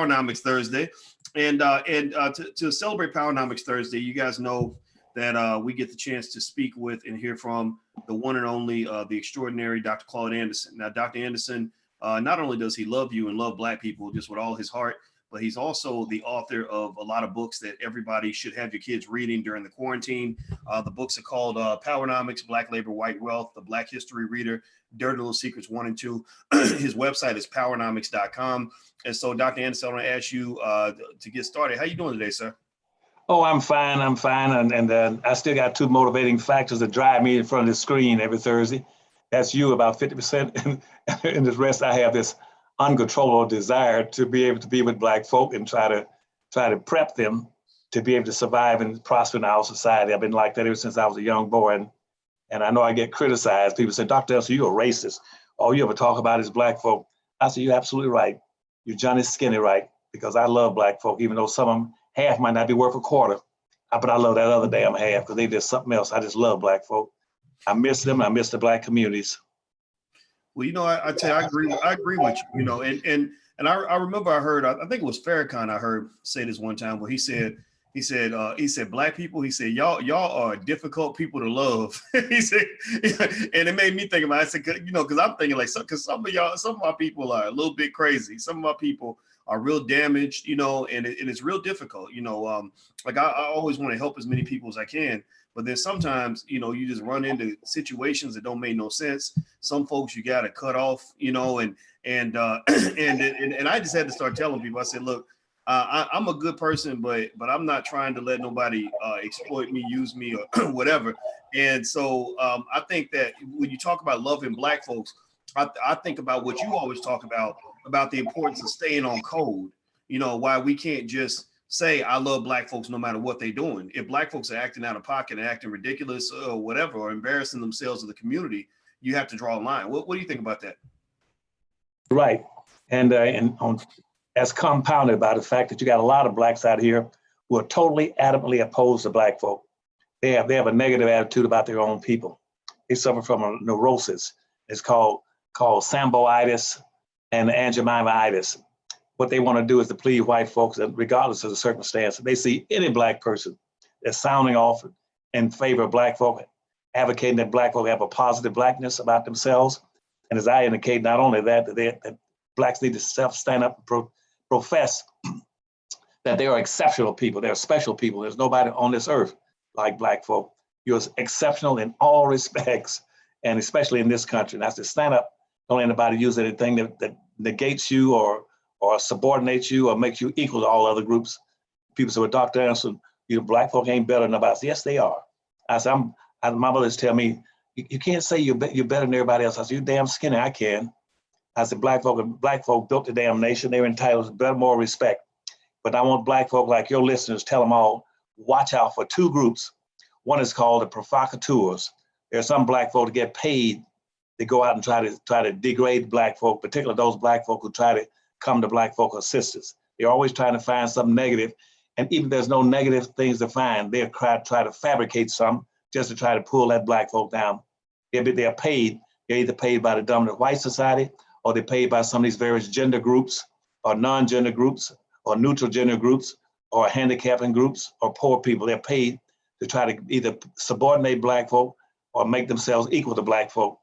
Powernomics Thursday, and to celebrate Powernomics Thursday, you guys know that we get the chance to speak with and hear from the one and only, the extraordinary Dr. Claud Anderson. Now, Dr. Anderson, not only does he love you and love Black people just with all his heart, but he's also the author of a lot of books that everybody should have your kids reading during the quarantine. The books are called Powernomics, Black Labor, White Wealth, The Black History Reader, Dirty Little Secrets 1 and 2. His website is powernomics.com. And so, Dr. Anderson, I want to ask you to get started. How you doing today, sir? Oh, I'm fine. I'm fine. And I still got two motivating factors that drive me in front of the screen every Thursday. That's you, about 50%. And the rest, I have this uncontrollable desire to be able to be with Black folk and try to prep them to be able to survive and prosper in our society. I've been like that ever since I was a young boy. And I know I get criticized. People say, Dr. Anderson, you're a racist. All you ever talk about is Black folk. I say, you're absolutely right. You're Johnny Skinny right, because I love Black folk, even though some of them, half might not be worth a quarter. But I love that other damn half because they did something else. I just love Black folk. I miss them. I miss the Black communities. Well, you know, I tell you, I agree with you, you know, and I remember I heard, I think it was Farrakhan I heard say this one time where he said, Black people, he said, y'all are difficult people to love. He said, and it made me think about it. I said, you know, because I'm thinking like, because some of my people are a little bit crazy. Some of my people are real damaged, you know, and it's real difficult, you know, like I always want to help as many people as I can. But then sometimes, you know, you just run into situations that don't make no sense. Some folks you got to cut off, you know, and I just had to start telling people, I said, look, I'm a good person, but I'm not trying to let nobody exploit me, use me, or whatever. And so I think that when you talk about loving Black folks, I think about what you always talk about the importance of staying on code. You know, why we can't just say I love Black folks no matter what they're doing. If Black folks are acting out of pocket and acting ridiculous or whatever, or embarrassing themselves in the community, you have to draw a line. What do you think about that? Right, and that's compounded by the fact that you got a lot of Blacks out here who are totally adamantly opposed to Black folk. They have a negative attitude about their own people. They suffer from a neurosis. It's called Samboitis and angiomitis. What they want to do is to please white folks, regardless of the circumstance. They see any Black person that's sounding off in favor of Black folk, advocating that Black folk have a positive Blackness about themselves. And as I indicate, not only that Blacks need to stand up and profess that they are exceptional people, they're special people. There's nobody on this earth like Black folk. You're exceptional in all respects, and especially in this country. And that's to stand up, don't let anybody use anything that negates you or subordinates you or makes you equal to all other groups. People say, well, Dr. Anderson, you know, Black folk ain't better than nobody else. Yes, they are. I said, my mothers tell me, you can't say you're better than everybody else. I said, you damn skinny, I can. I said, Black folk built the damn nation. They're entitled to better, more respect. But I want Black folk like your listeners, tell them all, watch out for two groups. One is called the provocateurs. There's some Black folk that get paid to go out and try to degrade Black folk, particularly those Black folk who try to come to Black folk assistance. They're always trying to find something negative. And even if there's no negative things to find, they'll try to fabricate some just to try to pull that Black folk down. They're paid. They're either paid by the dominant white society, or they're paid by some of these various gender groups, or non-gender groups, or neutral gender groups, or handicapping groups, or poor people. They're paid to try to either subordinate Black folk or make themselves equal to Black folk.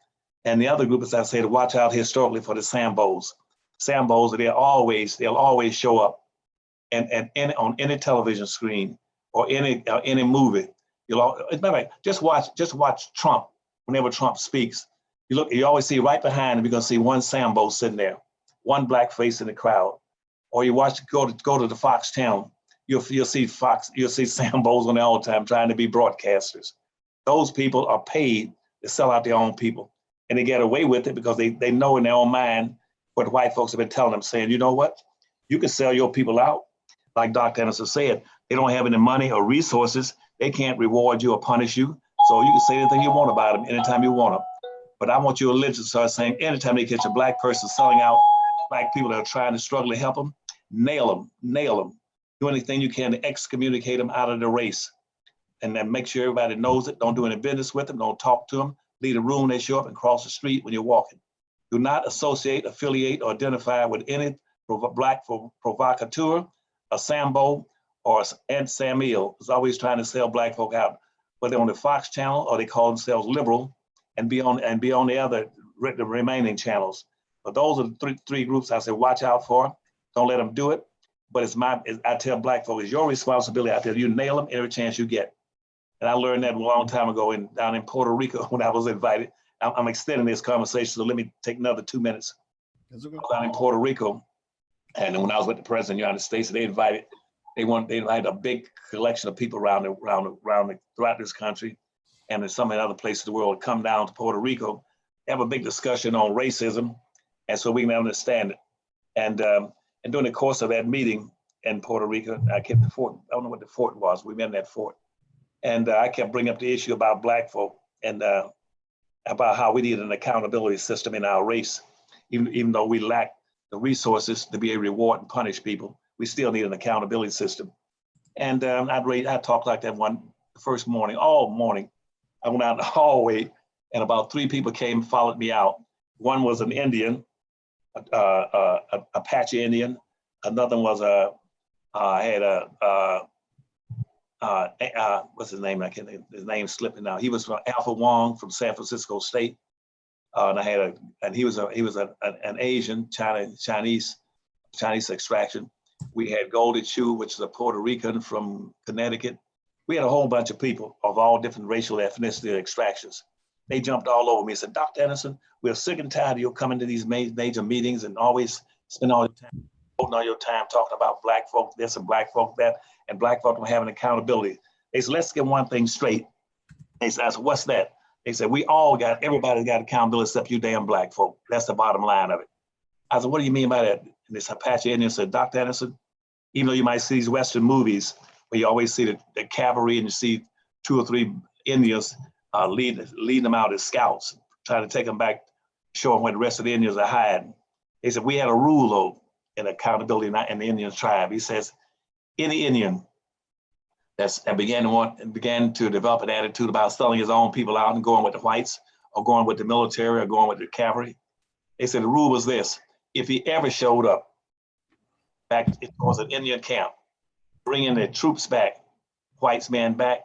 And the other group, as I say, to watch out historically for the Sambos. Sambos, they'll always show up and on any television screen or any movie. Just watch Trump. Whenever Trump speaks, you always see right behind him, you're gonna see one Sambo sitting there, one Black face in the crowd. Or you go to the Fox channel, you'll see Sambos on there all the time trying to be broadcasters. Those people are paid to sell out their own people. And they get away with it because they know in their own mind what the white folks have been telling them, saying, you know what? You can sell your people out. Like Dr. Anderson said, they don't have any money or resources. They can't reward you or punish you. So you can say anything you want about them anytime you want them. But I want your religion to start saying anytime they catch a Black person selling out Black people that are trying to struggle to help them, nail them. Do anything you can to excommunicate them out of the race. And then make sure everybody knows it. Don't do any business with them. Don't talk to them. Leave the room they show up and cross the street when you're walking. Do not associate, affiliate, or identify with any black provocateur, a Sambo, or Aunt Samuel is always trying to sell black folk out, whether on the Fox channel or they call themselves liberal, and be on the remaining channels. But those are the three groups I say watch out for. Don't let them do it. But I tell black folk, it's your responsibility. I tell you, nail them every chance you get. And I learned that a long time ago down in Puerto Rico when I was invited. I'm extending this conversation, so let me take another 2 minutes. Down in Puerto Rico, and when I was with the president of the United States, they invited a big collection of people throughout this country, and in some other places of the world, come down to Puerto Rico, have a big discussion on racism, and so we can understand it. And during the course of that meeting in Puerto Rico, I kept the fort. I don't know what the fort was. We met in that fort, and I kept bringing up the issue about black folk and about how we need an accountability system in our race, even though we lack the resources to be able to reward and punish people. We still need an accountability system. And I talked like that the first morning, all morning. I went out in the hallway, and about 3 people came and followed me out. One was an Indian, Apache Indian. Another was what's his name? His name's slipping now. He was from Alpha Wong from San Francisco State. And he was an Asian, Chinese extraction. We had Golden Shoe, which is a Puerto Rican from Connecticut. We had a whole bunch of people of all different racial ethnicity extractions. They jumped all over me and said, Dr. Anderson, we're sick and tired of you coming to these major meetings and always spend all your time talking about black folk this and black folk that, and black folk don't have an accountability. They said, let's get one thing straight. They said, I said, what's that? They said, everybody's got accountability except you damn black folk. That's the bottom line of it. I said, what do you mean by that? And this Apache Indian said, Dr. Anderson, even though you might see these Western movies where you always see the cavalry and you see 2 or 3 Indians leading them out as scouts, trying to take them back, show them where the rest of the Indians are hiding. They said, we had a rule though in accountability in the Indian tribe. He says, any Indian began to develop an attitude about selling his own people out and going with the whites or going with the military or going with the cavalry. They said the rule was this: if he ever showed up back, it was an Indian camp, bringing the troops back, whites men back,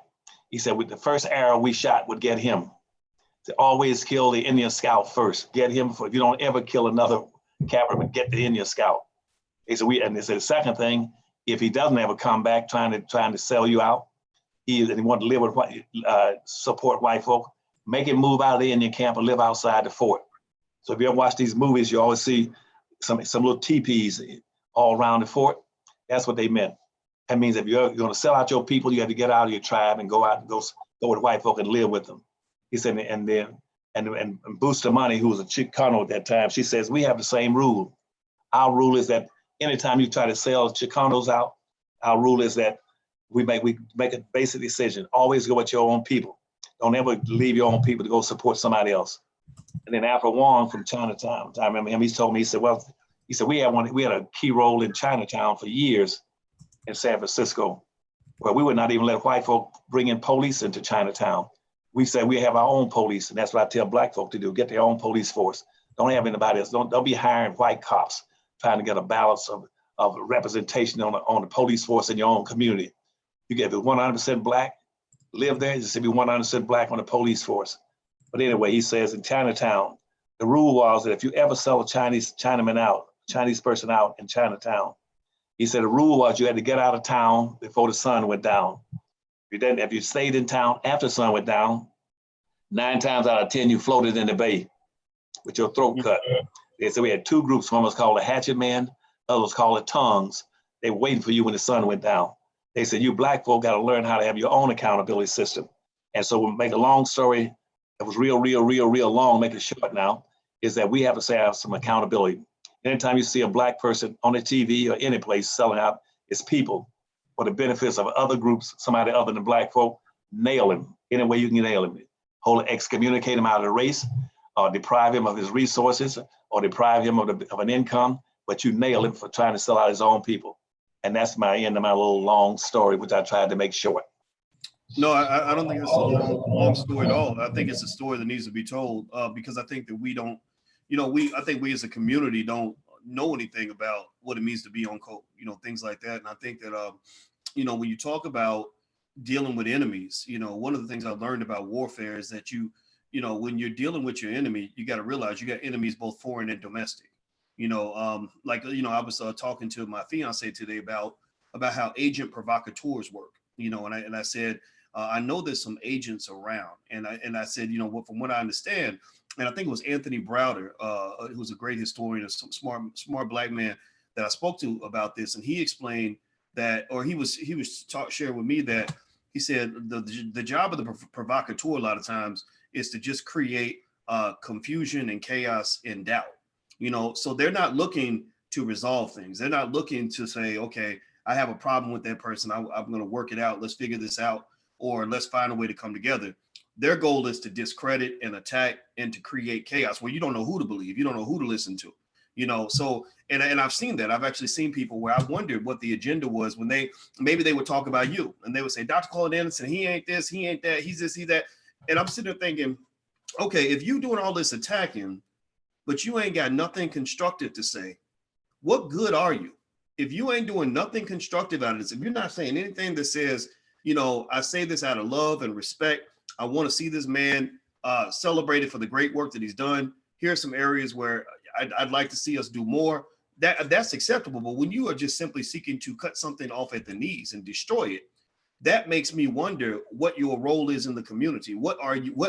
he said with the first arrow we shot would get him. To always kill the Indian scout first. Get him if you don't ever kill another cavalryman, get the Indian scout. They said they said the second thing, if he doesn't ever come back trying to sell you out, he want to live with support white folk, make him move out of the Indian camp and live outside the fort. So if you ever watch these movies, you always see some little teepees all around the fort. That's what they meant. That means if you're going to sell out your people, you have to get out of your tribe and go with white folk and live with them. He said, and Bustamante, who was a Chicano at that time, she says, we have the same rule. Our rule is that anytime you try to sell Chicanos out, our rule is that we make a basic decision. Always go with your own people. Don't ever leave your own people to go support somebody else. And then Alpha Wong from Chinatown, I remember him, he told me, he said, we had a key role in Chinatown for years in San Francisco, where we would not even let white folk bring in police into Chinatown. We said we have our own police, and that's what I tell black folk to do, get their own police force. Don't have anybody else, don't be hiring white cops trying to get a balance of representation on the police force in your own community. You get 100% black, live there, just to be 100% black on the police force. But anyway, he says in Chinatown, the rule was that if you ever sell a Chinese person out in Chinatown, he said the rule was you had to get out of town before the sun went down. If you stayed in town after the sun went down, 9 times out of 10, you floated in the bay with your throat cut. They said we had 2 groups. One was called the hatchet men, the other was called the tongues. They were waiting for you when the sun went down. They said, you black folk got to learn how to have your own accountability system. And so we'll make a long story that was real long, make it short now, is that we have to have some accountability. Anytime you see a black person on the TV or any place selling out, it's people for the benefits of other groups, somebody other than black folk, nail him any way you can nail him. Excommunicate him out of the race, or deprive him of his resources, or deprive him of an income, but you nail him for trying to sell out his own people. And that's my end of my little long story, which I tried to make short. No, I don't think it's a long story at all. I think it's a story that needs to be told because I think that we don't, I think we as a community don't know anything about what it means to be on code, things like that. And I think that, when you talk about dealing with enemies, one of the things I've learned about warfare is that when you're dealing with your enemy, you got to realize you got enemies both foreign and domestic. I was talking to my fiance today about how agent provocateurs work. And I said, I know there's some agents around, and I said, from what I understand, and I think it was Anthony Browder, who's a great historian, a smart black man that I spoke to about this, and he explained that, or he was sharing with me that he said the job of the provocateur a lot of times is to just create confusion and chaos and doubt. So they're not looking to resolve things. They're not looking to say, okay, I have a problem with that person. I'm going to work it out. Let's figure this out, or let's find a way to come together. Their goal is to discredit and attack and to create chaos where you don't know who to believe. You don't know who to listen to, So, and I've seen that. I've actually seen people where I wondered what the agenda was when maybe they would talk about you and they would say, Dr. Claud Anderson, he ain't this, he ain't that, he's this, he's that. And I'm sitting there thinking, okay, if you doing all this attacking, but you ain't got nothing constructive to say, what good are you? If you ain't doing nothing constructive out of this, if you're not saying anything that says, I say this out of love and respect, I want to see this man celebrated for the great work that he's done. Here are some areas where I'd like to see us do more. That's acceptable. But when you are just simply seeking to cut something off at the knees and destroy it, that makes me wonder what your role is in the community. What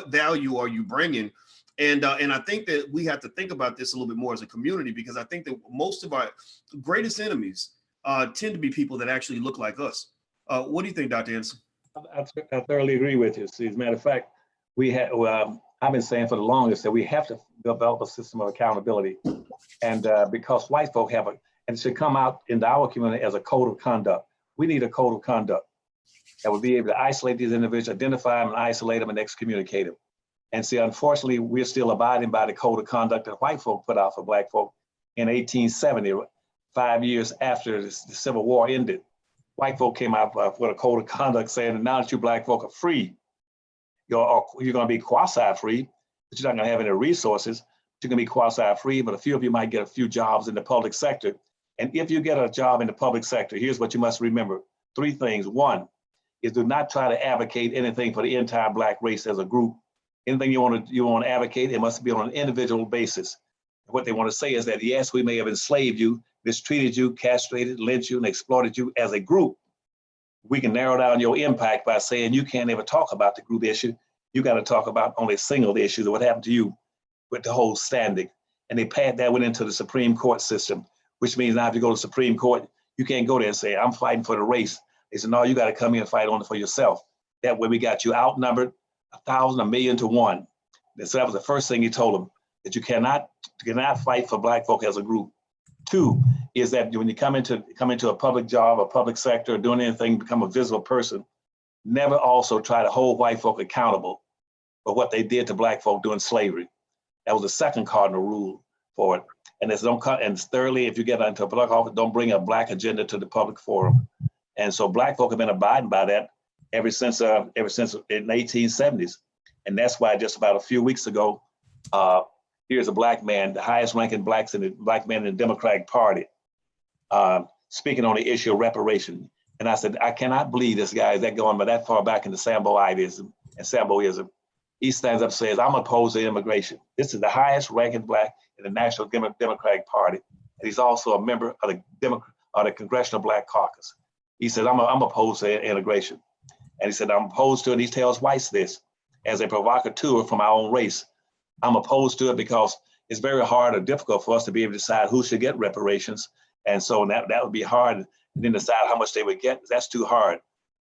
value are you bringing? And I think that we have to think about this a little bit more as a community, because I think that most of our greatest enemies tend to be people that actually look like us. What do you think, Dr. Anderson? I thoroughly agree with you. See, as a matter of fact, I've been saying for the longest that we have to develop a system of accountability. And because white folk and it should come out into our community as a code of conduct. We need a code of conduct that would be able to isolate these individuals, identify them and isolate them and excommunicate them. And see, unfortunately, we're still abiding by the code of conduct that white folk put out for black folk in 1870, 5 years after the Civil War ended. White folk came out with a code of conduct saying that now that you black folk are free, you're going to be quasi-free, but you're not going to have any resources. You're going to be quasi-free, but a few of you might get a few jobs in the public sector. And if you get a job in the public sector, here's what you must remember. 3 things. 1 is do not try to advocate anything for the entire black race as a group. Anything you want to advocate, it must be on an individual basis. What they want to say is that, yes, we may have enslaved you, mistreated you, castrated, lynched you, and exploited you as a group. We can narrow down your impact by saying you can't ever talk about the group issue. You got to talk about only single issues of what happened to you with the whole standing. And that went into the Supreme Court system, which means now if you go to the Supreme Court, you can't go there and say, I'm fighting for the race. They said, no, you got to come here and fight only for yourself. That way we got you outnumbered 1,000, 1,000,000 to 1. And so that was the first thing he told them, that you cannot fight for black folk as a group. 2 is that when you come into a public job, a public sector, doing anything, become a visible person, never also try to hold white folk accountable for what they did to black folk during slavery. That was the second cardinal rule for it. And thirdly, if you get into a public office, don't bring a black agenda to the public forum. And so black folk have been abiding by that ever since in the 1870s. And that's why just about a few weeks ago, here's a black man, the highest ranking black man in the Democratic Party, speaking on the issue of reparation. And I said, I cannot believe this guy is going that far back into Samboism and Samboism. He stands up and says, I'm opposed to immigration. This is the highest ranking black in the National Democratic Party. And he's also a member of the Congressional Black Caucus. He said, I'm opposed to integration. And he said, I'm opposed to it. He tells whites this as a provocateur from our own race. I'm opposed to it because it's very hard or difficult for us to be able to decide who should get reparations. And so that would be hard. And then decide how much they would get. That's too hard.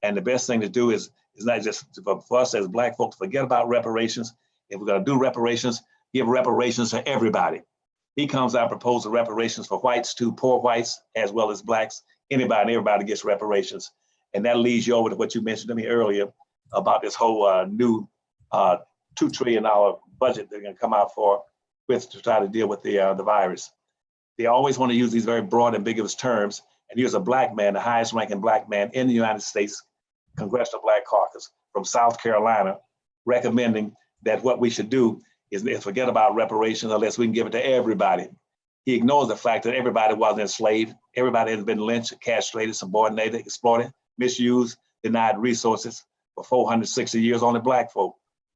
And the best thing to do is not just for us as black folks, forget about reparations. If we're going to do reparations, give reparations to everybody. He comes out and proposes reparations for whites too, poor whites, as well as blacks. Anybody and everybody gets reparations. And that leads you over to what you mentioned to me earlier about this whole new $2 trillion budget they're going to come out to try to deal with the virus. They always want to use these very broad, ambiguous terms. And here's a black man, the highest ranking black man in the United States Congressional Black Caucus from South Carolina, recommending that what we should do is forget about reparations unless we can give it to everybody. He ignores the fact that everybody wasn't enslaved. Everybody has been lynched, castrated, subordinated, exploited, misused, denied resources for 460 years, only Black folk.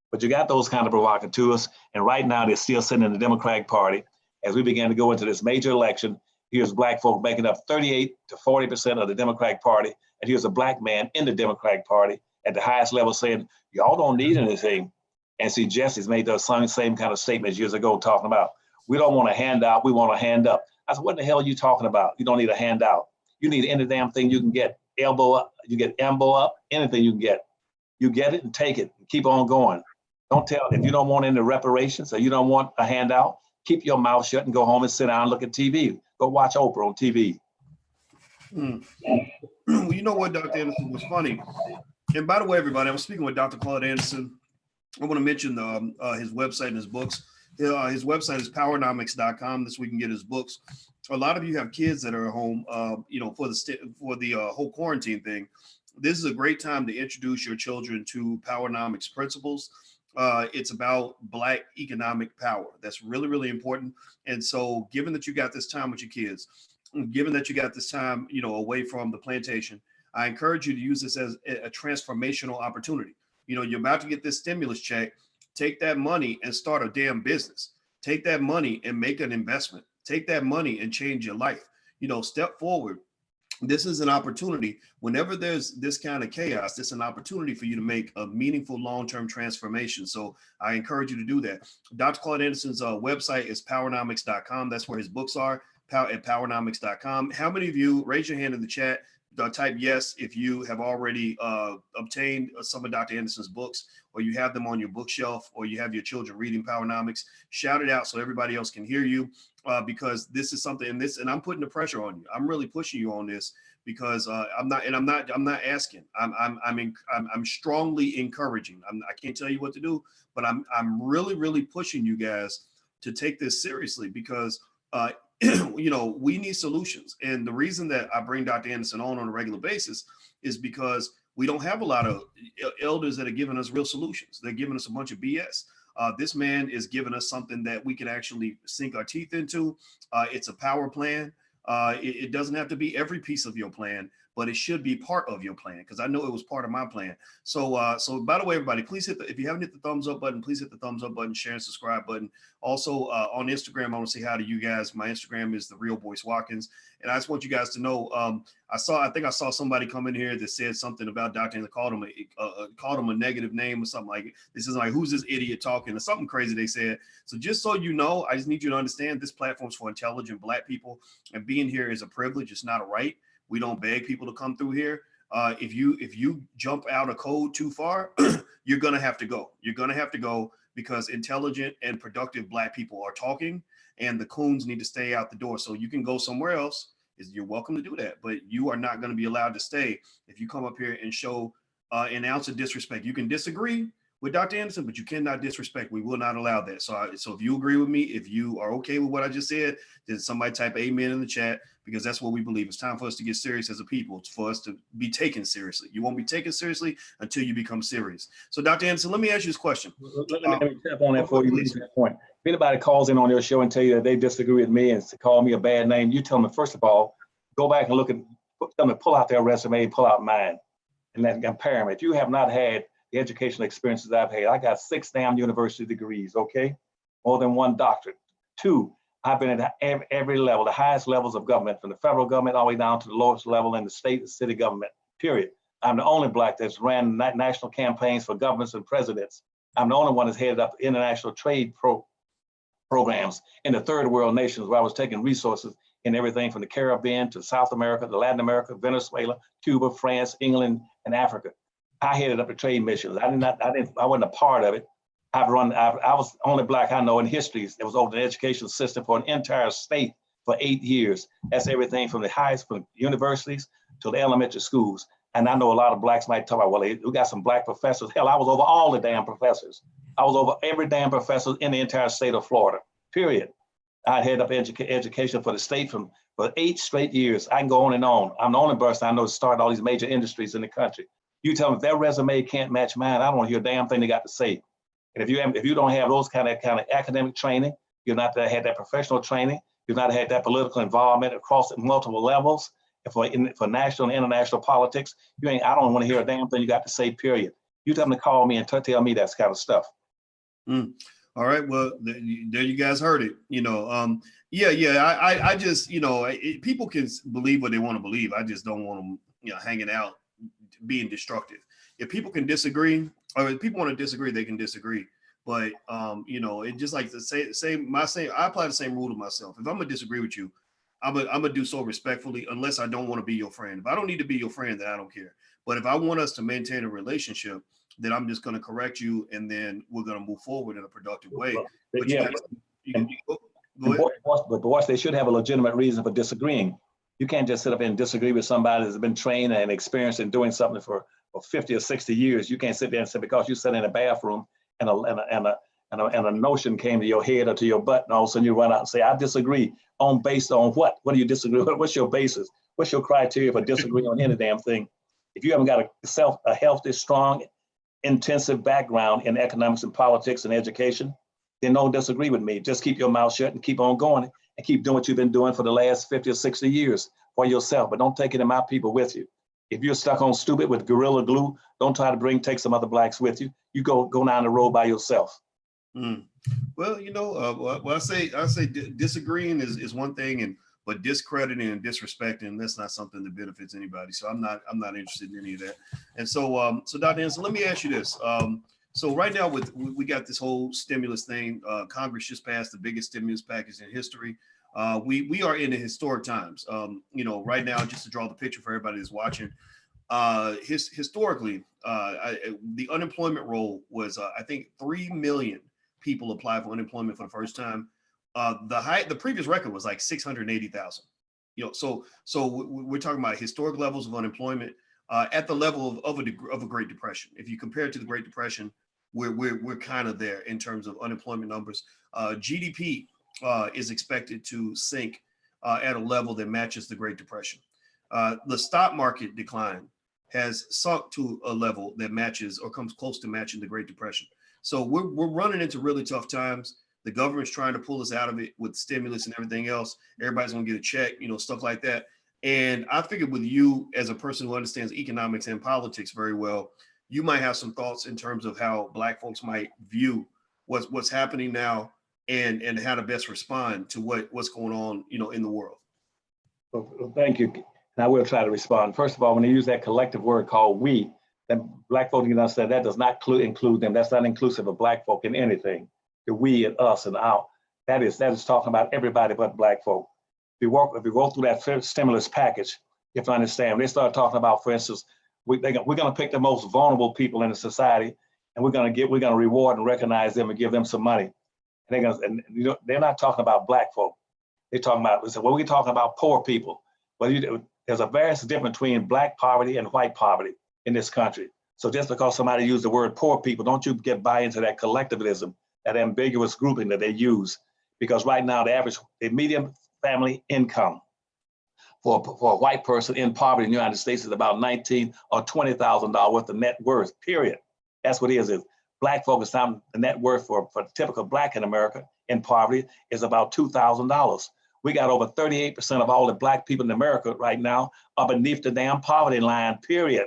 But you got those kind of provocateurs, and right now they're still sitting in the Democratic Party. As we begin to go into this major election, here's Black folk making up 38 to 40% of the Democratic Party, and here's a Black man in the Democratic Party at the highest level saying, y'all don't need anything. And see, Jesse's made those same kind of statements years ago talking about, we don't want a handout, we want a hand up. I said, what the hell are you talking about? You don't need a handout. You need any damn thing you can get. Elbow up, you get elbow up, anything you can get. You get it and take it and keep on going. Don't tell, if you don't want any reparations or you don't want a handout, keep your mouth shut and go home and sit down and look at TV. Go watch Oprah on TV. Well, you know what, Dr. Anderson, was funny. And by the way, everybody, I was speaking with Dr. Claud Anderson. I want to mention his website and his books. His website is powernomics.com. That's where you can get his books. A lot of you have kids that are at home, for the whole quarantine thing. This is a great time to introduce your children to Powernomics principles. It's about Black economic power. That's really, really important. And so given that you got this time with your kids, given that you got this time, away from the plantation, I encourage you to use this as a transformational opportunity. You're about to get this stimulus check. Take that money and start a damn business. Take that money and make an investment. Take that money and change your life. Step forward. This is an opportunity. Whenever there's this kind of chaos, this is an opportunity for you to make a meaningful long-term transformation. So I encourage you to do that. Dr. Claud Anderson's website is powernomics.com. That's where his books are, at powernomics.com. How many of you, raise your hand in the chat, type yes if you have already obtained some of Dr. Anderson's books, or you have them on your bookshelf, or you have your children reading Powernomics. Shout it out so everybody else can hear you, because this is something, and I'm putting the pressure on you. I'm really pushing you on this because I'm not asking. I'm strongly encouraging. I can't tell you what to do, but I'm really, really pushing you guys to take this seriously because we need solutions. And the reason that I bring Dr. Anderson on a regular basis is because we don't have a lot of elders that are giving us real solutions. They're giving us a bunch of BS. This man is giving us something that we can actually sink our teeth into. It's a power plan. It doesn't have to be every piece of your plan, but it should be part of your plan, because I know it was part of my plan. So by the way, everybody, please if you haven't hit the thumbs up button, please hit the thumbs up button, share and subscribe button. Also on Instagram, I want to say hi to you guys. My Instagram is The Real Boyce Watkins. And I just want you guys to know, I think I saw somebody come in here that said something about Dr. Anderson, called him a negative name or something like, this is like, who's this idiot talking, or something crazy they said. So just so you know, I just need you to understand this platform's for intelligent Black people, and being here is a privilege. It's not a right. We don't beg people to come through here. If you jump out a code too far, you're gonna have to go. You're gonna have to go, because intelligent and productive Black people are talking, and the coons need to stay out the door. So you can go somewhere else. You're welcome to do that, but you are not going to be allowed to stay if you come up here and show an ounce of disrespect. You can disagree with Dr. Anderson, but you cannot disrespect. We will not allow that. So if you agree with me, if you are okay with what I just said, then somebody type amen in the chat, because that's what we believe. It's time for us to get serious as a people. It's for us to be taken seriously. You won't be taken seriously until you become serious. So Dr. Anderson, let me ask you this question. Let me tap on that for you. To that point. If anybody calls in on your show and tell you that they disagree with me and call me a bad name, you tell them, first of all, go back and look at, tell them to pull out their resume, pull out mine, and then compare them. If you have not had the educational experiences I've had, I got 6 damn university degrees, okay? More than 1 doctorate. 2, I've been at every level, the highest levels of government, from the federal government all the way down to the lowest level in the state and city government, period. I'm the only Black that's ran national campaigns for governments and presidents. I'm the only one that's headed up international trade programs in the third world nations, where I was taking resources in everything from the Caribbean to South America, to Latin America, Venezuela, Cuba, France, England, and Africa. I headed up the trade missions. I wasn't a part of it. I was the only Black I know in history that was over the education system for an entire state for 8 years. That's everything from the highest, from universities to the elementary schools. And I know a lot of Blacks might talk about, well, we got some Black professors. Hell, I was over all the damn professors. I was over every damn professor in the entire state of Florida, period. I headed up education for the state for 8 straight years. I can go on and on. I'm the only person I know to start all these major industries in the country. You tell them if their resume can't match mine, I don't want to hear a damn thing they got to say. And if you don't have those kind of academic training, you're not had that professional training, you've not had that political involvement across multiple levels, and for national and international politics, I don't want to hear a damn thing you got to say, period. You tell them to call me and tell me that kind of stuff. All right, well, there you guys heard it. I just, people can believe what they want to believe. I just don't want them, hanging out, being destructive. If people can disagree, or if people want to disagree, they can disagree. But it just like I apply the same rule to myself. If I'm gonna disagree with you, I'm gonna do so respectfully, unless I don't want to be your friend. If I don't need to be your friend, then I don't care. But if I want us to maintain a relationship, then I'm just going to correct you, and then we're going to move forward in a productive way. But boys, they should have a legitimate reason for disagreeing. You can't just sit up and disagree with somebody that's been trained and experienced in doing something for 50 or 60 years. You can't sit there and say, because you sat in a bathroom and a notion came to your head or to your butt, and all of a sudden you run out and say, I disagree. Based on what? What do you disagree with? What's your basis? What's your criteria for disagreeing on any damn thing? If you haven't got a healthy, strong, intensive background in economics and politics and education, then don't disagree with me. Just keep your mouth shut and keep on going and keep doing what you've been doing for the last 50 or 60 years for yourself, but don't take any of my people with you. If you're stuck on stupid with Gorilla Glue, don't try to take some other blacks with you. You go down the road by yourself. Well, I say disagreeing is one thing, but discrediting and disrespecting, that's not something that benefits anybody. So I'm not interested in any of that. And so Dr. Anderson, let me ask you this. So right now we got this whole stimulus thing. Congress just passed the biggest stimulus package in history. We are in historic times. Right now, just to draw the picture for everybody that's watching, historically, the unemployment roll was I think 3 million people applied for unemployment for the first time. The previous record was like 680,000. So we're talking about historic levels of unemployment at the level of a Great Depression. If you compare it to the Great Depression, we're kind of there in terms of unemployment numbers. GDP is expected to sink at a level that matches the Great Depression. The stock market decline has sunk to a level that matches or comes close to matching the Great Depression. So we're running into really tough times. The government's trying to pull us out of it with stimulus and everything else. Everybody's gonna get a check, stuff like that. And I figured with you as a person who understands economics and politics very well, you might have some thoughts in terms of how Black folks might view what's happening now and how to best respond to what's going on, in the world. Well, thank you. And I will try to respond. First of all, when they use that collective word called we, then Black folks can understand that does not include them. That's not inclusive of Black folk in anything. The we and us and our, that is talking about everybody but Black folk. If we go through that stimulus package, you have to understand, they start talking about, for instance, we're gonna pick the most vulnerable people in the society, and we're gonna reward and recognize them and give them some money. And they're not talking about Black folk. They're talking about, well, we're talking about poor people. Well, there's a vast difference between Black poverty and white poverty in this country. So just because somebody used the word poor people, don't you buy into that collectivism, that ambiguous grouping that they use. Because right now, the median family income for a white person in poverty in the United States is about $19,000 or $20,000 worth of net worth, period. That's what it is. Black folks, the net worth for the typical Black in America in poverty is about $2,000. We got over 38% of all the Black people in America right now are beneath the damn poverty line, period.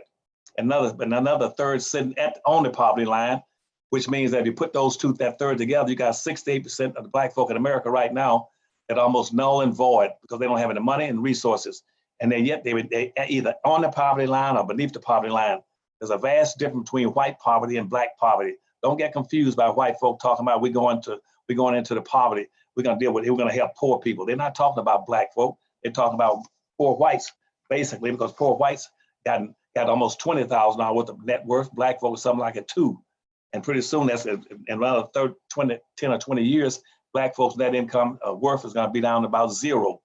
Another third sitting on the poverty line, which means that if you put that third together, you got 68% of the Black folk in America right now that are almost null and void because they don't have any money and resources. And they either on the poverty line or beneath the poverty line. There's a vast difference between white poverty and Black poverty. Don't get confused by white folk talking about we're going into the poverty. We're gonna help poor people. They're not talking about Black folk. They're talking about poor whites, basically, because poor whites got almost $20,000 worth of net worth. Black folks something like $2 million. And pretty soon, that's in around 10 or 20 years, Black folks' net income worth is going to be down to about zero.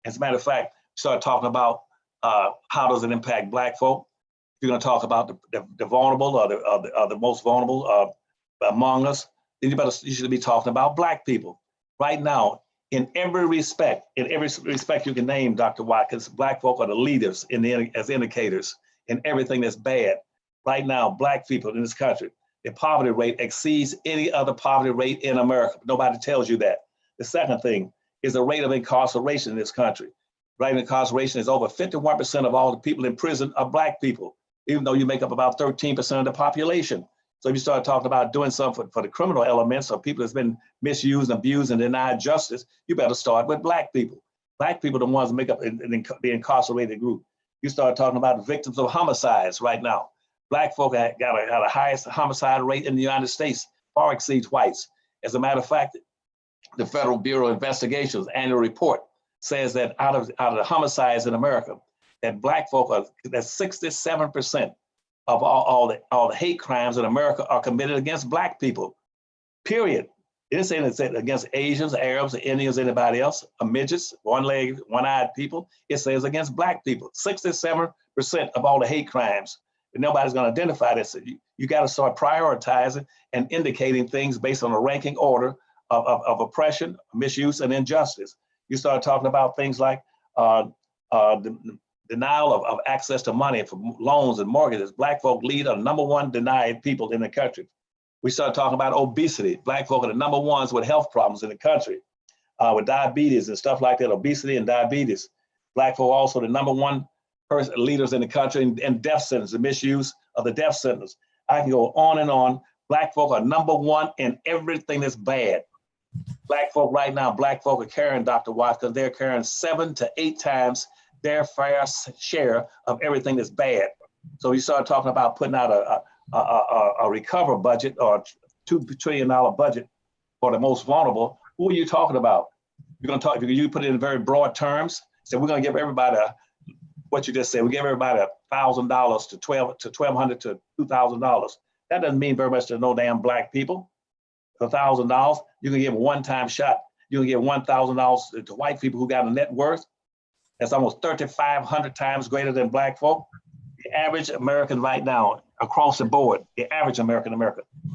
As a matter of fact, start talking about how does it impact Black folk. You're going to talk about the vulnerable or the most vulnerable among us. Then you should be talking about Black people. Right now, in every respect you can name, Dr. Watkins, Black folk are the leaders as indicators in everything that's bad. Right now, Black people in this country, the poverty rate exceeds any other poverty rate in America. Nobody tells you that. The second thing, is the rate of incarceration in this country. Rate of incarceration is over 51% of all the people in prison are Black people, even though you make up about 13% of the population. So if you start talking about doing something for the criminal elements or people that's been misused, abused, and denied justice, you better start with Black people. Black people are the ones that make up the incarcerated group. You start talking about victims of homicides right now. Black folk got the highest homicide rate in the United States, far exceeds whites. As a matter of fact, the Federal Bureau of Investigation's annual report says that out of the homicides in America, that Black folk are, that 67% of all the hate crimes in America are committed against Black people, period. It didn't say it's against Asians, Arabs, Indians, anybody else, midgets, one-legged, one-eyed people. It says against Black people, 67% of all the hate crimes. But nobody's gonna identify this. You gotta start prioritizing and indicating things based on a ranking order of oppression, misuse, and injustice. You start talking about things like the denial of access to money for loans and mortgages. Black folk lead are #1 denied people in the country. We start talking about obesity. Black folk are the #1s with health problems in the country, with diabetes and stuff like that, obesity and diabetes. Black folk also the #1 leaders in the country in death sentence, the misuse of the death sentence. I can go on and on. Black folk are #1 in everything that's bad. Black folk right now, Black folk are carrying, Dr. Watts, because they're carrying 7 to 8 times their fair share of everything that's bad. So you start talking about putting out a recover budget or $2 trillion budget for the most vulnerable. Who are you talking about? You're going to talk, you put it in very broad terms. So we're going to give everybody what you just said. We give everybody $1,000 to $1,200 to $2,000. That doesn't mean very much to no damn Black people. For $1,000, you can give a one-time shot. You can give $1,000 to white people who got a net worth that's almost 3,500 times greater than Black folk. The average American right now, across the board, the average American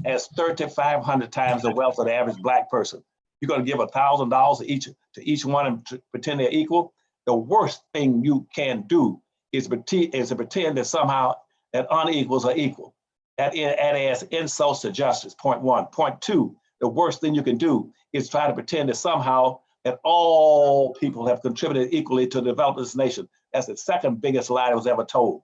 has 3,500 times the wealth of the average Black person. You're going to give $1,000 to each one and pretend they're equal. The worst thing you can do is to pretend that somehow that unequals are equal. That adds insults to justice, point one. Point two, the worst thing you can do is try to pretend that somehow that all people have contributed equally to the development of this nation. That's the second biggest lie that was ever told.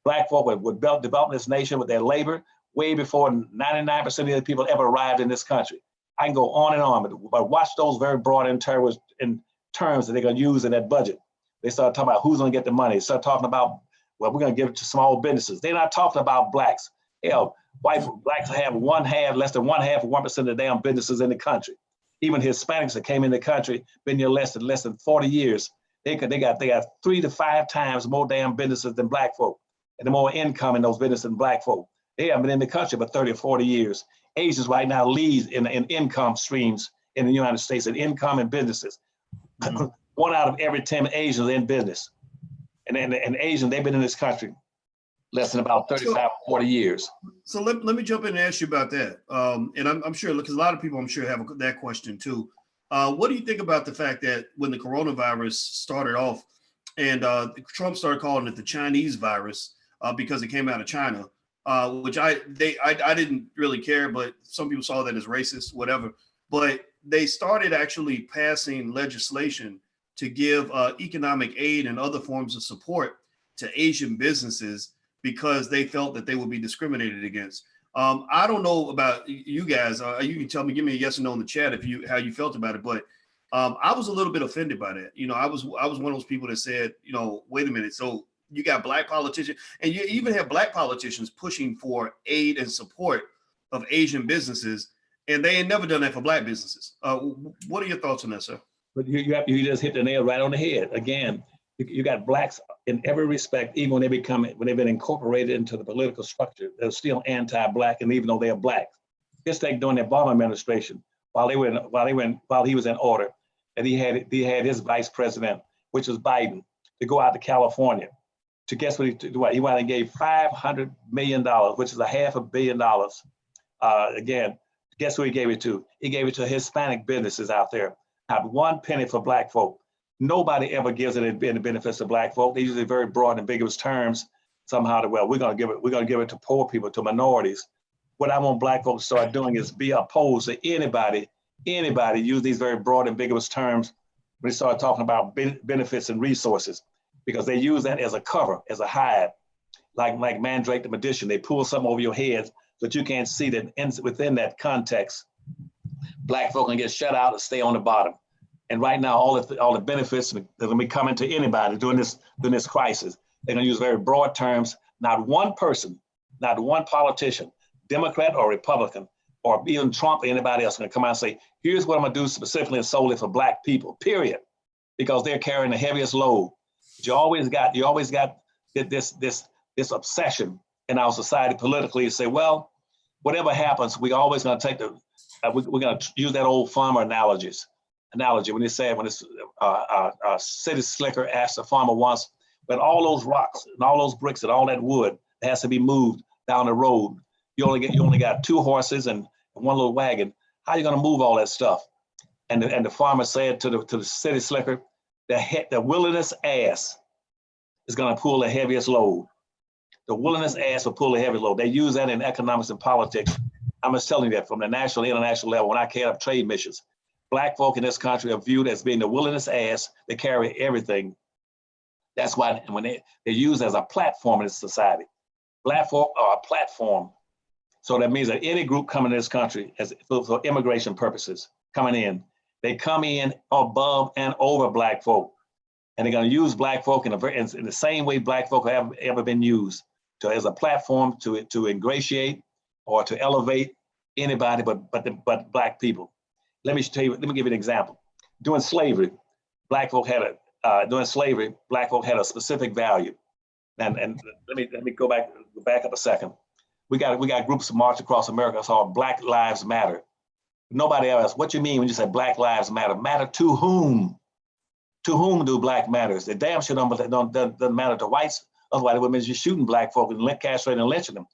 Black folk would develop this nation with their labor way before 99% of the people ever arrived in this country. I can go on and on, but watch those very broad in terms that they're going to use in that budget. They start talking about who's going to get the money. They start talking about, well, we're going to give it to small businesses. They're not talking about Blacks. Hell, Blacks have less than 1% of the damn businesses in the country. Even Hispanics that came in the country, been here less than 40 years. They got 3 to 5 times more damn businesses than Black folk, and the more income in those businesses than Black folk. They haven't been in the country for 30 or 40 years. Asians right now lead in income streams in the United States, in income and businesses. Mm-hmm. 1 out of every 10 Asians in business. And Asians, they've been in this country less than about 35, 40 years. So let me jump in and ask you about that. And I'm sure, because a lot of people I'm sure have that question too. What do you think about the fact that when the coronavirus started off and Trump started calling it the Chinese virus because it came out of China, which I didn't really care, but some people saw that as racist, whatever. But they started actually passing legislation to give economic aid and other forms of support to Asian businesses because they felt that they would be discriminated against. I don't know about you guys. You can tell me, give me a yes or no in the chat how you felt about it. But I was a little bit offended by that. You know, I was one of those people that said, you know, wait a minute. So you got Black politicians, and you even have Black politicians pushing for aid and support of Asian businesses, and they ain't never done that for Black businesses. What are your thoughts on that, sir? But you just hit the nail right on the head. Again, you got Blacks in every respect, even when they've been incorporated into the political structure, they're still anti-Black, and even though they're Black. Just like during the Obama administration, while he was in order, and he had his vice president, which was Biden, to go out to California. To guess what he did? He went and gave $500 million, which is $500 million. Again, guess who he gave it to? He gave it to Hispanic businesses out there. Not 1 penny for Black folk. Nobody ever gives it any benefits to Black folk. They use it very broad and ambiguous terms. Somehow, we're gonna give it to poor people, to minorities. What I want Black folks to start doing is be opposed to anybody use these very broad, ambiguous terms when they started talking about benefits and resources, because they use that as a cover, as a hide, like Mandrake the magician. They pull something over your head so that you can't see that within that context, Black folk can get shut out and stay on the bottom. And right now, all the benefits that are going to be coming to anybody during this crisis. They're going to use very broad terms. Not one person, not one politician, Democrat or Republican, or even Trump or anybody else, going to come out and say, here's what I'm going to do specifically and solely for Black people, period, because they're carrying the heaviest load. But you always got this obsession in our society politically to say, well, whatever happens, we're always going to take we're going to use that old farmer analogy when they say, when it's city slicker asked the farmer once, but all those rocks and all those bricks and all that wood has to be moved down the road. You only got 2 horses and 1 little wagon. How are you going to move all that stuff? And the farmer said to the city slicker, the wilderness ass is going to pull the heaviest load. The wilderness ass will pull the heaviest load. They use that in economics and politics. I'm just telling you that from the national and international level, when I carry up trade missions, Black folk in this country are viewed as being the wilderness ass. They carry everything. That's why when they're used as a platform in this society. Black folk are a platform. So that means that any group coming to this country for immigration purposes, coming in, they come in above and over Black folk. And they're going to use Black folk in the same way Black folk have ever been used, as a platform to ingratiate or to elevate anybody but Black people. Let me give you an example. During slavery, Black folk had a specific value. And let me go back up a second. We got groups march across America called Black Lives Matter. Nobody ever asked, what you mean when you say Black Lives Matter? Matter to whom? To whom do Black matters? The damn shit doesn't matter to whites. Otherwise, it would mean you're shooting Black folk and castrating and lynching them.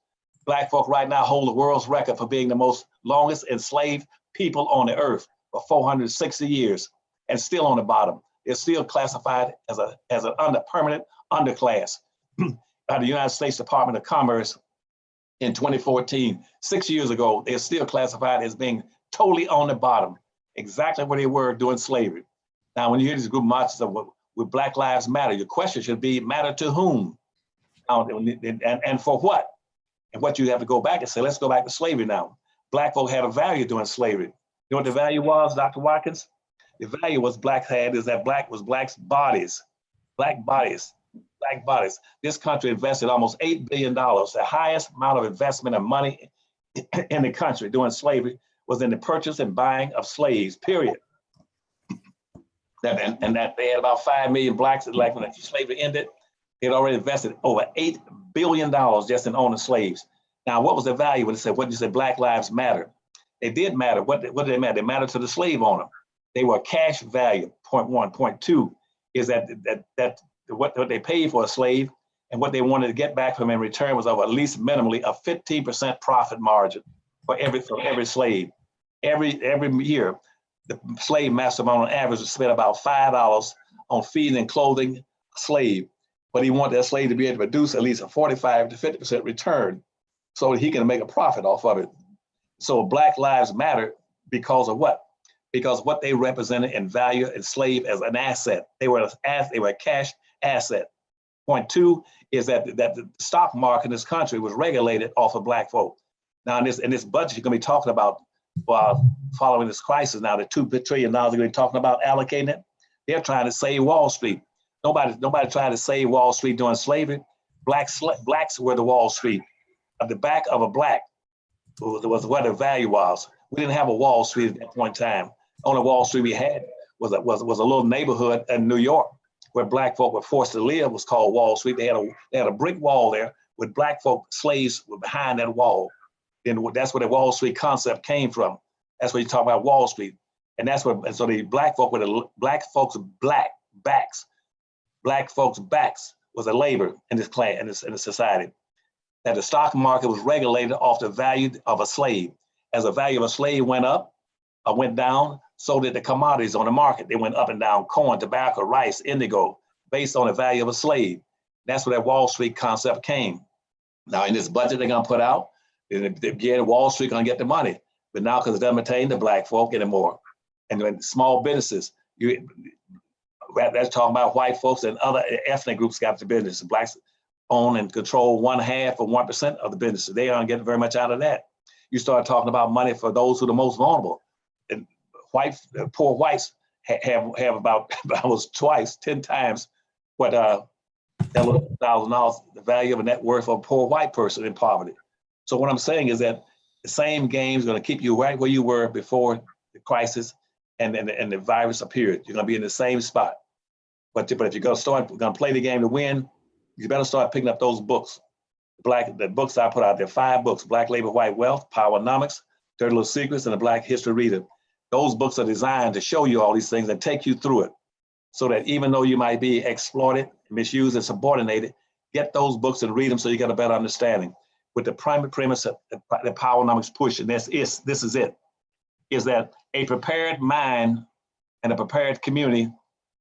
Black folk right now hold the world's record for being the most longest enslaved people on the earth for 460 years and still on the bottom. They're still classified as an permanent underclass by the United States Department of Commerce in 2014. 6 years ago, they're still classified as being totally on the bottom, exactly where they were during slavery. Now, when you hear these group marches with Black Lives Matter, your question should be, matter to whom? And for what? And what you have to go back and say, let's go back to slavery now. Black folk had a value during slavery. You know what the value was, Dr. Watkins? The value was Black was Black's bodies, Black bodies. This country invested almost $8 billion. The highest amount of investment of money in the country during slavery was in the purchase and buying of slaves, period. And that they had about 5 million Blacks, like when slavery ended, they had already invested over $8 billion just in owning slaves. Now, what was the value when they said, what did you say, Black Lives Matter? They did matter. What did they matter? They mattered to the slave owner. They were cash value, point one. Point two is that what they paid for a slave and what they wanted to get back from him in return was of at least minimally a 15% profit margin for every slave. Every year, the slave master on average would spend about $5 on feeding and clothing a slave, but he wanted that slave to be able to produce at least a 45 to 50% return so that he can make a profit off of it. So Black Lives Matter because of what? Because what they represented in value and slave as an asset. They were a cash asset. Point two is that the stock market in this country was regulated off of Black folk. Now in this budget, you're gonna be talking about following this crisis now, the $2 trillion they're gonna be talking about allocating it. They're trying to save Wall Street. Nobody tried to save Wall Street during slavery. Blacks were the Wall Street. At the back of a Black was where the value was. We didn't have a Wall Street at that point in time. Only Wall Street we had was a little neighborhood in New York where Black folk were forced to live, was called Wall Street. They had a brick wall there with Black folk, slaves were behind that wall. And that's where the Wall Street concept came from. That's where you talk about Wall Street. And that's what, and so the Black folk were the Black folks' backs. Black folks' backs was a labor in this clan, in this society. That the stock market was regulated off the value of a slave. As the value of a slave went up or went down, so did the commodities on the market. They went up and down: corn, tobacco, rice, indigo, based on the value of a slave. That's where that Wall Street concept came. Now in this budget they're gonna put out, again, Wall Street gonna get the money. But now because it doesn't pertain to Black folk anymore. And when small businesses, You that's talking about white folks and other ethnic groups got the business. Blacks own and control 1/2 or 1% of the businesses. They aren't getting very much out of that. You start talking about money for those who are the most vulnerable. And poor whites have about almost twice, 10 times what $1,000, the value of a net worth of a poor white person in poverty. So what I'm saying is that the same game is going to keep you right where you were before the crisis and the virus appeared. You're going to be in the same spot. But if you're going to play the game to win, you better start picking up those books. The books I put out there, 5 books: Black Labor, White Wealth, Powernomics, Dirty Little Secrets, and the Black History Reader. Those books are designed to show you all these things and take you through it, so that even though you might be exploited, misused, and subordinated, get those books and read them so you get a better understanding. With the primary premise of the Powernomics push, and this is it, is that a prepared mind and a prepared community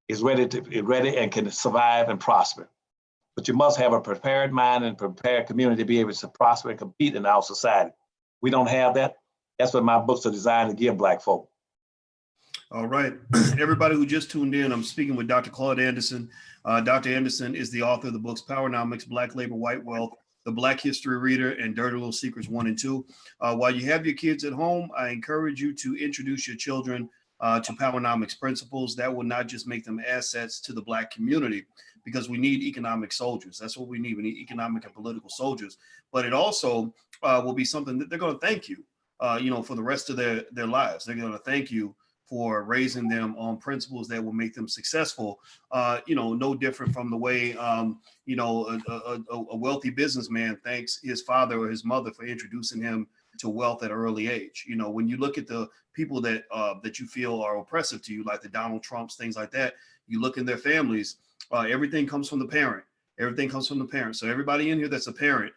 is ready and can survive and prosper. But you must have a prepared mind and prepared community to be able to prosper and compete in our society. We don't have that. That's what my books are designed to give Black folk. All right, everybody who just tuned in, I'm speaking with Dr. Claud Anderson. Dr. Anderson is the author of the books Powernomics, Black Labor, White Wealth, The Black History Reader, and Dirty Little Secrets 1 and 2. While you have your kids at home, I encourage you to introduce your children to Powernomics principles. That will not just make them assets to the Black community, because we need economic soldiers. That's what we need. We need economic and political soldiers. But it also will be something that they're going to thank you, for the rest of their lives. They're going to thank you for raising them on principles that will make them successful. No different from the way, a wealthy businessman thanks his father or his mother for introducing him to wealth at an early age. When you look at the people that you feel are oppressive to you, like the Donald Trumps, things like that, you look in their families, everything comes from the parent. Everything comes from the parent. So everybody in here that's a parent,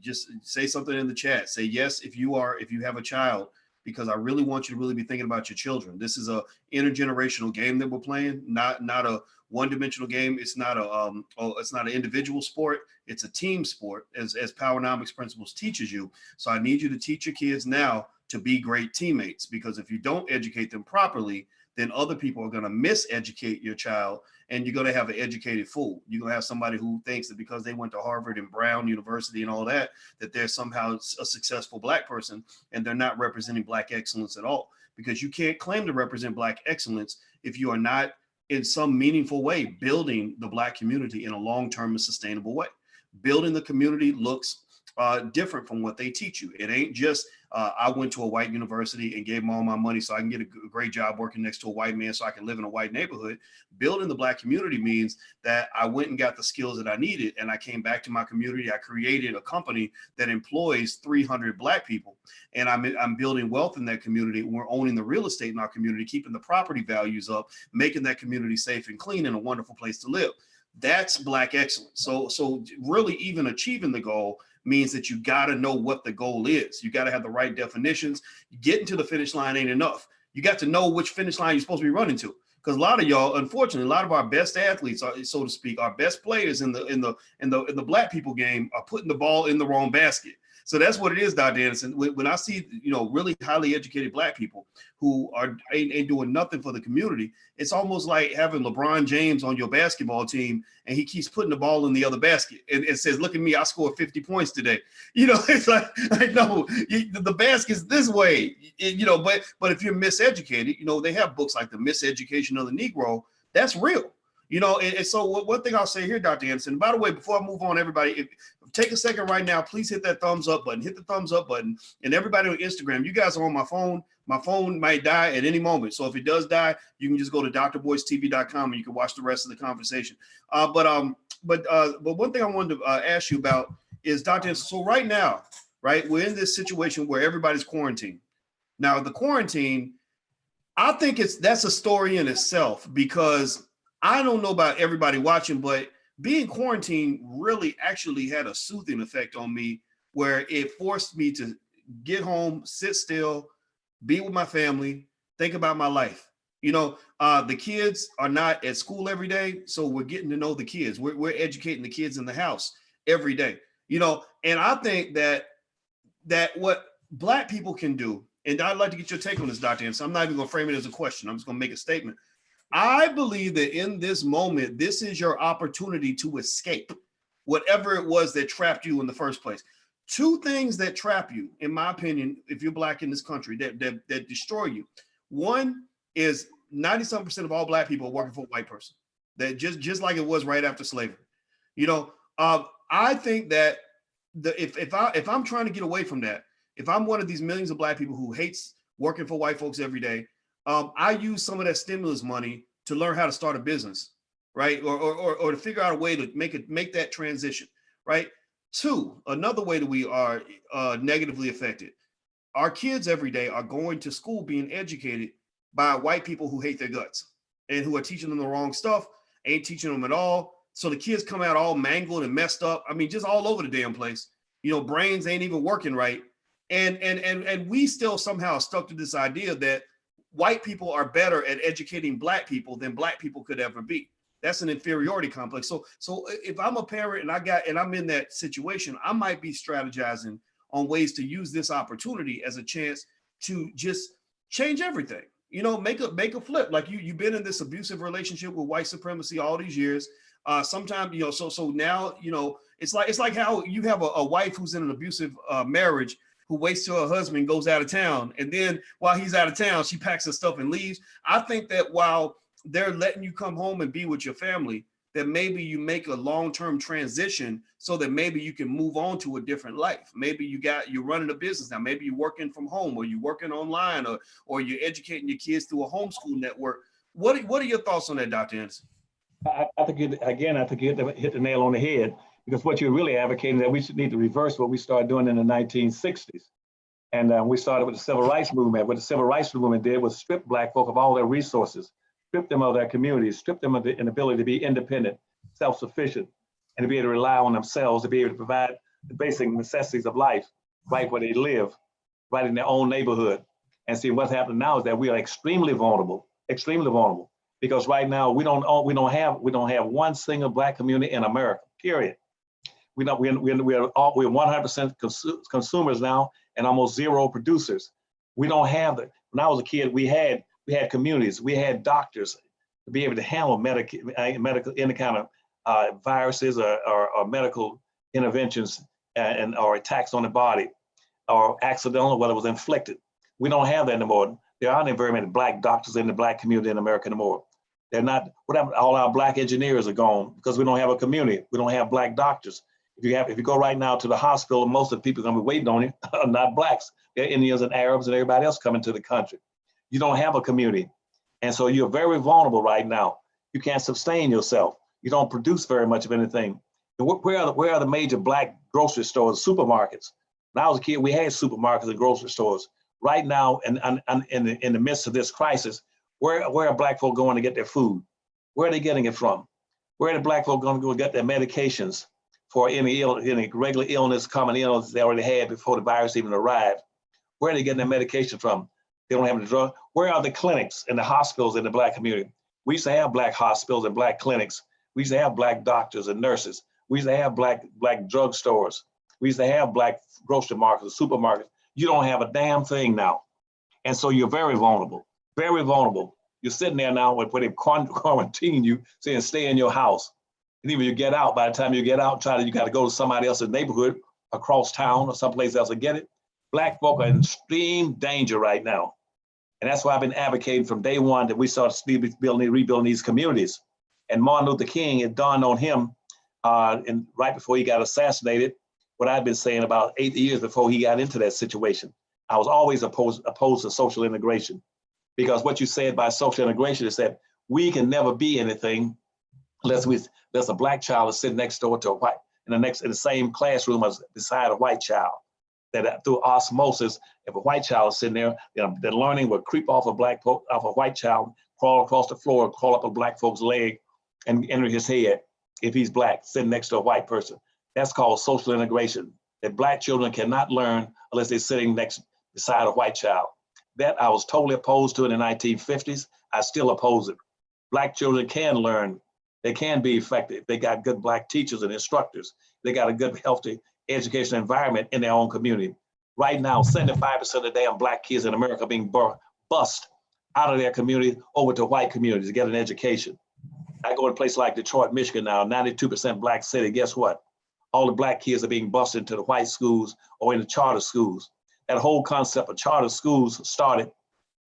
just say something in the chat. Say yes if you have a child, because I really want you to really be thinking about your children. This is a intergenerational game that we're playing, not a one-dimensional game. It's not an individual sport. It's a team sport, as Powernomics Principles teaches you. So I need you to teach your kids now to be great teammates, because if you don't educate them properly, then other people are going to miseducate your child, and you're going to have an educated fool. You're going to have somebody who thinks that because they went to Harvard and Brown University and all that, that they're somehow a successful Black person, and they're not representing Black excellence at all. Because you can't claim to represent Black excellence if you are not in some meaningful way building the Black community in a long-term and sustainable way. Building the community looks different from what they teach you. It ain't just I went to a white university and gave them all my money so I can get a great job working next to a white man so I can live in a white neighborhood. Building the Black community means that I went and got the skills that I needed, and I came back to my community. I created a company that employs 300 Black people, and I'm building wealth in that community. We're owning the real estate in our community, keeping the property values up, making that community safe and clean and a wonderful place to live. That's Black excellence. So really, even achieving the goal means that you got to know what the goal is. You got to have the right definitions. Getting to the finish line ain't enough. You got to know which finish line you're supposed to be running to. Because a lot of y'all, unfortunately, a lot of our best athletes, so to speak, our best players in the Black people game are putting the ball in the wrong basket. So that's what it is, Dr. Anderson. When I see, really highly educated Black people who ain't doing nothing for the community, it's almost like having LeBron James on your basketball team, and he keeps putting the ball in the other basket and says, "Look at me, I scored 50 points today." It's like no, the basket's this way. But if you're miseducated, they have books like The Miseducation of the Negro. That's real. And so one thing I'll say here, Dr. Anderson, by the way, before I move on, everybody, take a second right now, please hit that thumbs up button, hit the thumbs up button. And everybody on Instagram, you guys are on my phone. My phone might die at any moment. So if it does die, you can just go to drboystv.com and you can watch the rest of the conversation. But one thing I wanted to ask you about is, Dr. Anderson, so right now, right, we're in this situation where everybody's quarantined. Now, the quarantine, I think that's a story in itself, because I don't know about everybody watching, but being quarantined really actually had a soothing effect on me, where it forced me to get home, sit still, be with my family, think about my life. The kids are not at school every day, so we're getting to know the kids. We're educating the kids in the house every day. And I think that what Black people can do, and I'd like to get your take on this, Dr. Anderson. I'm not even going to frame it as a question. I'm just going to make a statement. I believe that in this moment, this is your opportunity to escape whatever it was that trapped you in the first place. Two things that trap you, in my opinion, if you're black in this country, that destroy you. One is 90-something% of all black people are working for a white person. That just like it was right after slavery. You know, I think that if I'm trying to get away from that, if I'm one of these millions of black people who hates working for white folks every day, I use some of that stimulus money to learn how to start a business, right? Or to figure out a way to make that transition, right? Two, another way that we are negatively affected. Our kids every day are going to school being educated by white people who hate their guts and who are teaching them the wrong stuff, ain't teaching them at all. So the kids come out all mangled and messed up. I mean, just all over the damn place. You know, brains ain't even working right. And we still somehow stuck to this idea that white people are better at educating black people than black people could ever be. That's an inferiority complex. So if I'm a parent and I'm in that situation, I might be strategizing on ways to use this opportunity as a chance to just change everything. You know, make a flip. Like you've been in this abusive relationship with white supremacy all these years. Sometimes, you know, so now, you know, it's like how you have a wife who's in an abusive marriage who waits till her husband goes out of town, and then while he's out of town, she packs her stuff and leaves. I think that while they're letting you come home and be with your family, that maybe you make a long-term transition so that maybe you can move on to a different life. Maybe you're running a business now. Maybe you're working from home, or you're working online, or you're educating your kids through a homeschool network. What are your thoughts on that, Dr. Anderson? I think you hit the nail on the head, because what you're really advocating is that we should need to reverse what we started doing in the 1960s. And we started with the civil rights movement. What the civil rights movement did was strip black folk of all their resources, strip them of their communities, strip them of the ability to be independent, self-sufficient, and to be able to rely on themselves, to be able to provide the basic necessities of life, right where they live, right in their own neighborhood. And see, what's happening now is that we are extremely vulnerable, because right now we don't have one single black community in America, period. We're 100% consumers now and almost zero producers. We don't have it. When I was a kid, we had communities, we had doctors to be able to handle medical any kind of viruses or medical interventions or attacks on the body, or accidental, whether it was inflicted. We don't have that anymore. There aren't very many black doctors in the black community in America anymore. They're not. What happened? All our black engineers are gone because we don't have a community. We don't have black doctors. If you go right now to the hospital, most of the people are going to be waiting on you are not blacks. They're Indians and Arabs and everybody else coming to the country. You don't have a community, and so you're very vulnerable right now. You can't sustain yourself. You don't produce very much of anything. And where are the major black grocery stores, supermarkets? When I was a kid, we had supermarkets and grocery stores. Right now, in the midst of this crisis, where are black folk going to get their food? Where are they getting it from? Where are the black folk going to go get their medications for any regular illness, common illness they already had before the virus even arrived? Where are they getting their medication from? They don't have the drug. Where are the clinics and the hospitals in the black community? We used to have black hospitals and black clinics. We used to have black doctors and nurses. We used to have black drug stores. We used to have black grocery markets, supermarkets. You don't have a damn thing now. And so you're very vulnerable, very vulnerable. You're sitting there now where they quarantine you, saying stay in your house. And even you get out, by the time you get out, you got to go to somebody else's neighborhood across town or someplace else to get it. Black folk are in extreme danger right now. And that's why I've been advocating from day one that we started rebuilding these communities. And Martin Luther King, it dawned on him right before he got assassinated, what I'd been saying about 8 years before he got into that situation. I was always opposed to social integration, because what you said by social integration is that we can never be anything unless a black child is sitting next door to a white, in the same classroom as beside a white child. That through osmosis, if a white child is sitting there, the learning will creep off a white child, crawl across the floor, crawl up a black folk's leg, and enter his head if he's black, sitting next to a white person. That's called social integration. That black children cannot learn unless they're sitting beside a white child. That I was totally opposed to in the 1950s. I still oppose it. Black children can learn. They can be effective. They got good black teachers and instructors. They got a good, healthy educational environment in their own community. Right now, 75% of the damn black kids in America are being bused out of their community over to white communities to get an education. I go to a place like Detroit, Michigan now, 92% black city. Guess what? All the black kids are being bused into the white schools or in the charter schools. That whole concept of charter schools started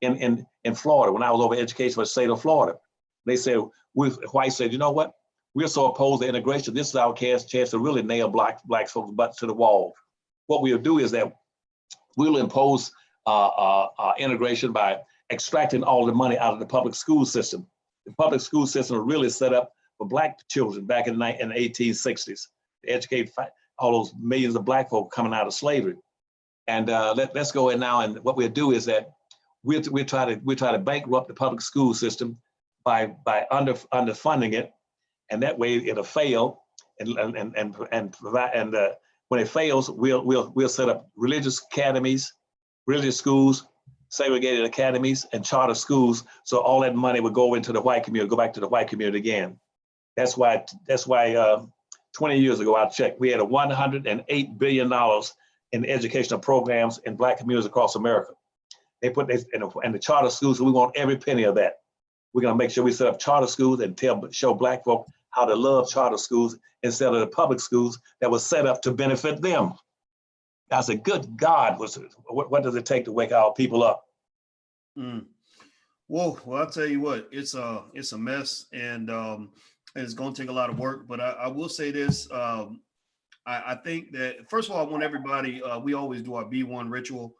in Florida when I was over education for the state of Florida. They said, whites said, you know what? We're so opposed to integration. This is our chance to really nail black folks' butts to the wall. What we'll do is that we'll impose integration by extracting all the money out of the public school system. The public school system was really set up for black children back in the 1860s to educate all those millions of black folk coming out of slavery. And let's go in now, and what we'll do is that we'll try to bankrupt the public school system by underfunding it, and that way it'll fail. And when it fails, we'll set up religious academies, religious schools, segregated academies, and charter schools. So all that money would go into the white community, go back to the white community again. That's why 20 years ago, I checked, we had $108 billion in educational programs in black communities across America. They put this in the charter schools, so we want every penny of that. We're gonna make sure we set up charter schools and show black folk how to love charter schools instead of the public schools that was set up to benefit them. I said, good God, what does it take to wake our people up? Well, I'll tell you what, it's a mess, and it's going to take a lot of work. But I will say this: I think that first of all, I want everybody. We always do our B1 ritual.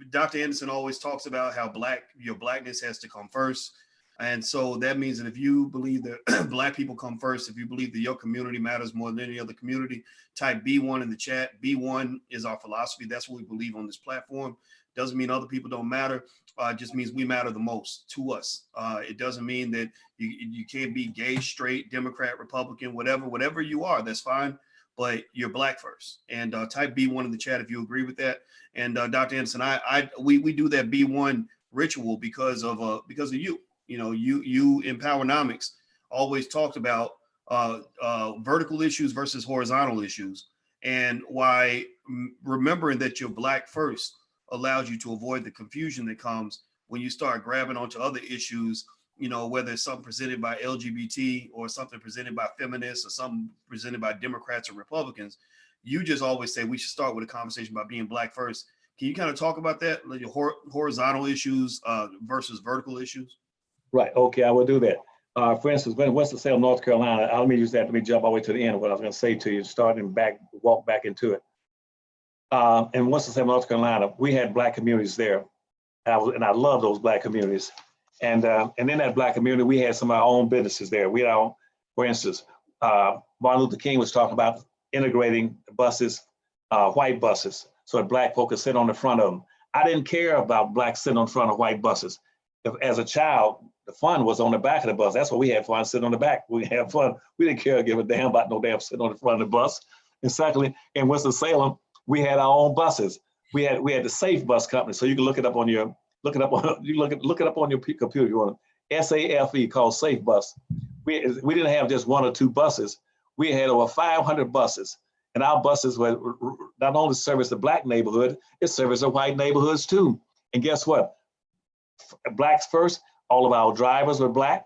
Dr. Anderson always talks about how your blackness has to come first. And so that means that if you believe that black people come first, if you believe that your community matters more than any other community, type B1 in the chat. B1 is our philosophy. That's what we believe on this platform. Doesn't mean other people don't matter. It just means we matter the most to us. It doesn't mean that you can't be gay, straight, Democrat, Republican, whatever you are, that's fine. But you're black first. And type B1 in the chat if you agree with that. And Dr. Anderson, we do that B1 ritual because of you. You know, you in Powernomics always talked about vertical issues versus horizontal issues, and why remembering that you're black first allows you to avoid the confusion that comes when you start grabbing onto other issues, you know, whether it's something presented by LGBT or something presented by feminists or something presented by Democrats or Republicans. You just always say we should start with a conversation about being black first. Can you kind of talk about that, like your horizontal issues versus vertical issues? Right. Okay, I will do that. For instance, when Winston-Salem, North Carolina, let me use that. Let me jump all the way to the end of what I was going to say to you, starting back, walk back into it. In Winston-Salem, North Carolina, we had black communities there, and I love those black communities. And in that black community, we had some of our own businesses there. We had our own, for instance, Martin Luther King was talking about integrating buses, white buses, so that black folk could sit on the front of them. I didn't care about blacks sitting on the front of white buses. As a child, the fun was on the back of the bus. That's what we had fun, sitting on the back. We had fun. We didn't care, give a damn about no damn sitting on the front of the bus. And secondly, in Winston-Salem, we had our own buses. We had the Safe Bus Company. So you can look it up on your computer. You want SAFE, called Safe Bus. We didn't have just one or two buses. We had over 500 buses. And our buses were not only service the black neighborhood, it serviced the white neighborhoods too. And guess what? Blacks first, all of our drivers were black,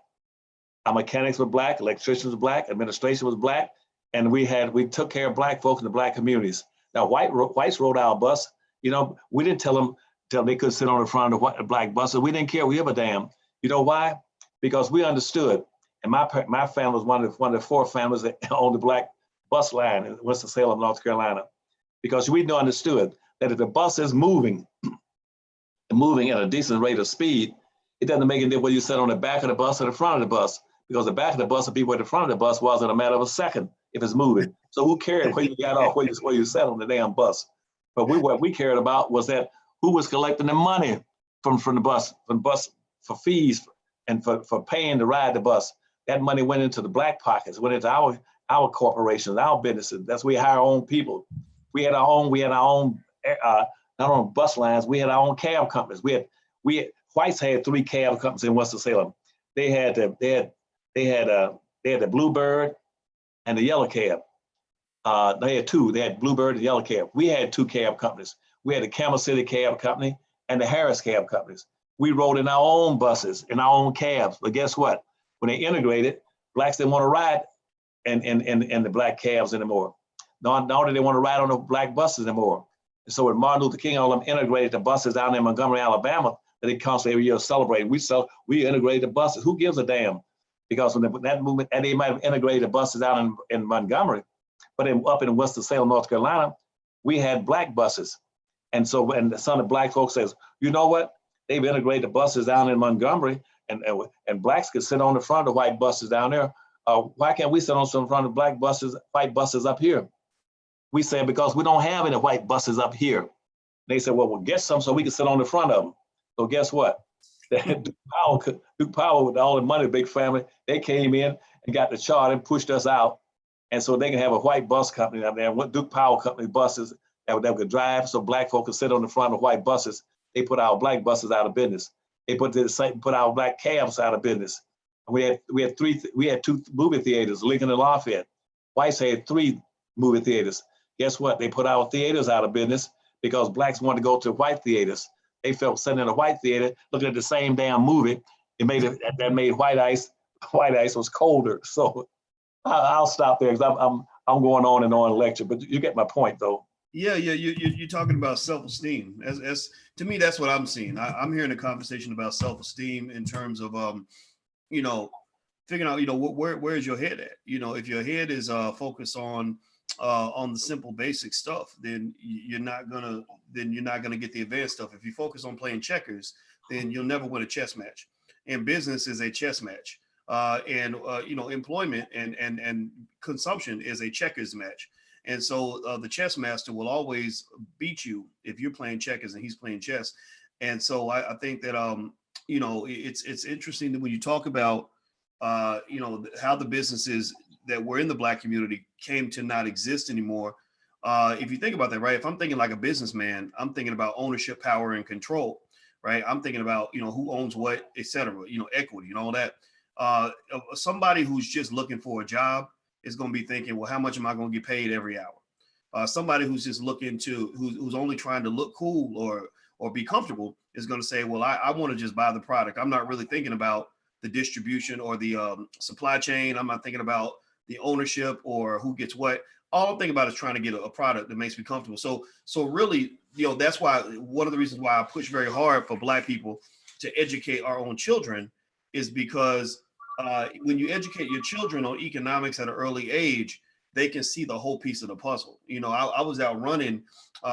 our mechanics were black, electricians were black, administration was black, and we took care of black folks in the black communities. Now, whites rode our bus. You know, we didn't tell them they could sit on the front of the black buses. We didn't care. We give a damn. You know why? Because we understood. And my family was one of the four families that owned the black bus line in Winston-Salem, North Carolina. Because we understood that if the bus is moving at a decent rate of speed, it doesn't make any difference whether you sit on the back of the bus or the front of the bus, because the back of the bus will be where the front of the bus was in a matter of a second if it's moving. So who cared where you got off, where you sat on the damn bus? But what we cared about was that who was collecting the money from the bus for fees and for paying to ride the bus. That money went into the black pockets, went into our corporations, our businesses. That's where we hire our own people. We had our own not on bus lines, we had our own cab companies. Whites had 3 cab companies in Winston-Salem. They had the Bluebird and the Yellow Cab. They had 2. They had Bluebird and Yellow Cab. We had 2 cab companies. We had the Camel City Cab Company and the Harris Cab Companies. We rode in our own buses, in our own cabs. But guess what? When they integrated, blacks didn't want to ride in the black cabs anymore. Nor did they want to ride on the black buses anymore. And so when Martin Luther King and all them integrated the buses down in Montgomery, Alabama, that they constantly every year celebrate. We integrated the buses. Who gives a damn? Because when that movement, and they might have integrated the buses out in Montgomery, but up in Winston-Salem, North Carolina, we had black buses. And so when some of the black folks says, you know what? They've integrated the buses down in Montgomery, and blacks could sit on the front of white buses down there. Why can't we sit on some front of black buses, white buses up here? We said, because we don't have any white buses up here. They said, well, we'll get some so we can sit on the front of them. So guess what? Duke Power with all the money, big family, they came in and got the chart and pushed us out. And so they can have a white bus company out there. What Duke Power company buses that could drive so black folk could sit on the front of white buses. They put our black buses out of business. They put our black cabs out of business. We had two movie theaters, Lincoln and Lafayette. Whites had 3 movie theaters. Guess what? They put our theaters out of business because blacks wanted to go to white theaters. They felt sitting in a white theater looking at the same damn movie. That made white ice was colder. So I'll stop there because I'm going on and on lecture, but you get my point though. Yeah, you're talking about self-esteem. As to me, that's what I'm seeing. I'm hearing a conversation about self-esteem in terms of figuring out where's your head at. If your head is focused on the simple basic stuff, then you're not gonna get the advanced stuff. If you focus on playing checkers, then you'll never win a chess match. And business is a chess match. Employment and consumption is a checkers match. And so the chess master will always beat you if you're playing checkers and he's playing chess. And so I think that it's interesting that when you talk about how the businesses that were in the black community came to not exist anymore. If you think about that, right? If I'm thinking like a businessman, I'm thinking about ownership, power, and control, right? I'm thinking about who owns what, et cetera, equity and all that. Somebody who's just looking for a job is going to be thinking, well, how much am I going to get paid every hour? Somebody who's just looking to, who's only trying to look cool or be comfortable is going to say, well, I want to just buy the product. I'm not really thinking about the distribution or the supply chain. I'm not thinking about the ownership or who gets what. All I'm thinking about is trying to get a product that makes me comfortable. So really, that's why one of the reasons why I push very hard for black people to educate our own children is because when you educate your children on economics at an early age, they can see the whole piece of the puzzle. I was out running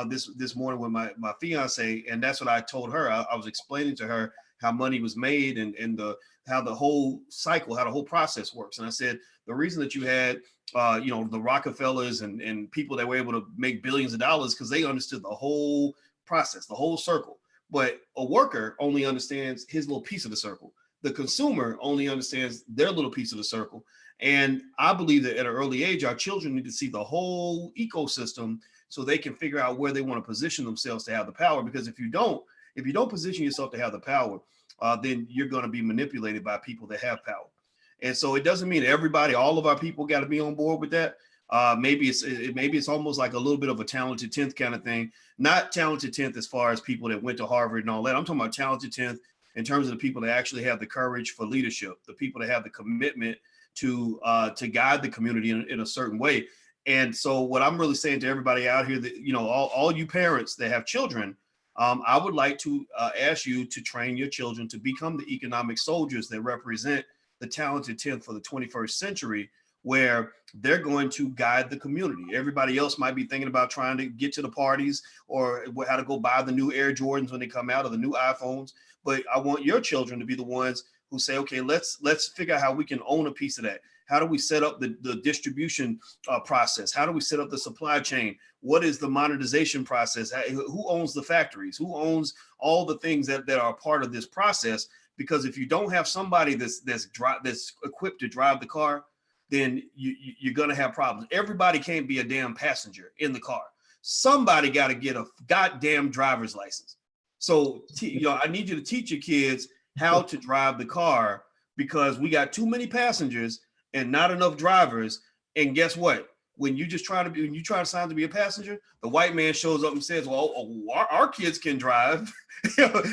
this morning with my fiance, and that's what I told her. I was explaining to her how money was made and how the whole cycle, how the whole process works. And I said, the reason that you had, the Rockefellers and people that were able to make billions of dollars because they understood the whole process, the whole circle. But a worker only understands his little piece of the circle. The consumer only understands their little piece of the circle. And I believe that at an early age, our children need to see the whole ecosystem so they can figure out where they want to position themselves to have the power. Because if you don't position yourself to have the power, then you're going to be manipulated by people that have power. And so it doesn't mean all of our people got to be on board with that. Maybe it's almost like a little bit of a talented 10th kind of thing. Not talented 10th as far as people that went to Harvard and all that. I'm talking about talented 10th in terms of the people that actually have the courage for leadership, the people that have the commitment to guide the community in a certain way. And so what I'm really saying to everybody out here that, all you parents that have children, I would like to ask you to train your children to become the economic soldiers that represent the talented 10th for the 21st century, where they're going to guide the community. Everybody else might be thinking about trying to get to the parties or how to go buy the new Air Jordans when they come out or the new iPhones. But I want your children to be the ones who say, okay, let's figure out how we can own a piece of that. How do we set up the distribution process? How do we set up the supply chain? What is the monetization process? Who owns the factories? Who owns all the things that are a part of this process? Because if you don't have somebody that's equipped to drive the car, then you're going to have problems. Everybody can't be a damn passenger in the car. Somebody got to get a goddamn driver's license. So, I need you to teach your kids how to drive the car because we got too many passengers and not enough drivers. And guess what? when you just try to be, when you try to sign to be a passenger, the white man shows up and says, well, our kids can drive.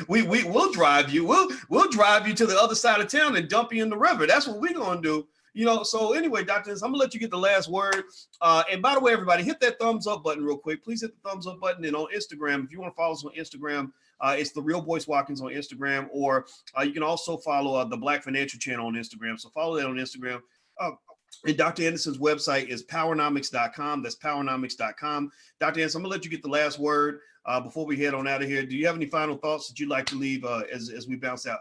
We'll drive you. We'll drive you to the other side of town and dump you in the river. That's what we're going to do. You know, so anyway, Dr. Anderson, I'm gonna let you get the last word. And by the way, everybody, hit that thumbs up button real quick. Please hit the thumbs up button. And on Instagram, if you want to follow us on Instagram, it's the Real Boyce Watkins on Instagram, or you can also follow the Black Financial Channel on Instagram. So follow that on Instagram. And Dr. Anderson's website is powernomics.com. That's powernomics.com. Dr. Anderson, I'm gonna let you get the last word before we head on out of here. Do you have any final thoughts that you'd like to leave as we bounce out?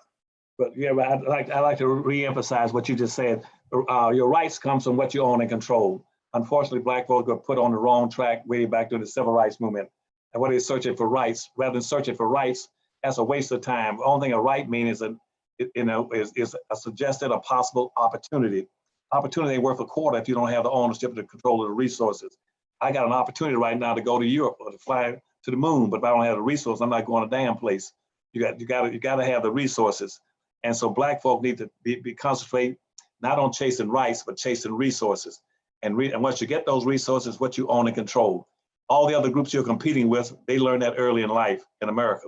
But yeah, I'd like to reemphasize what you just said. Your rights comes from what you own and control. Unfortunately, Black folks got put on the wrong track way back during the Civil Rights Movement. And what they're searching for rights, rather than searching for rights, that's a waste of time. The only thing a right means is a suggested or possible opportunity. Opportunity ain't worth a quarter if you don't have the ownership and the control of the resources. I got an opportunity right now to go to Europe or to fly to the moon, but if I don't have the resources, I'm not going a damn place. You got to have the resources. And so Black folk need to be concentrate not on chasing rights, but chasing resources. And once you get those resources, what you own and control. All the other groups you're competing with, they learn that early in life in America.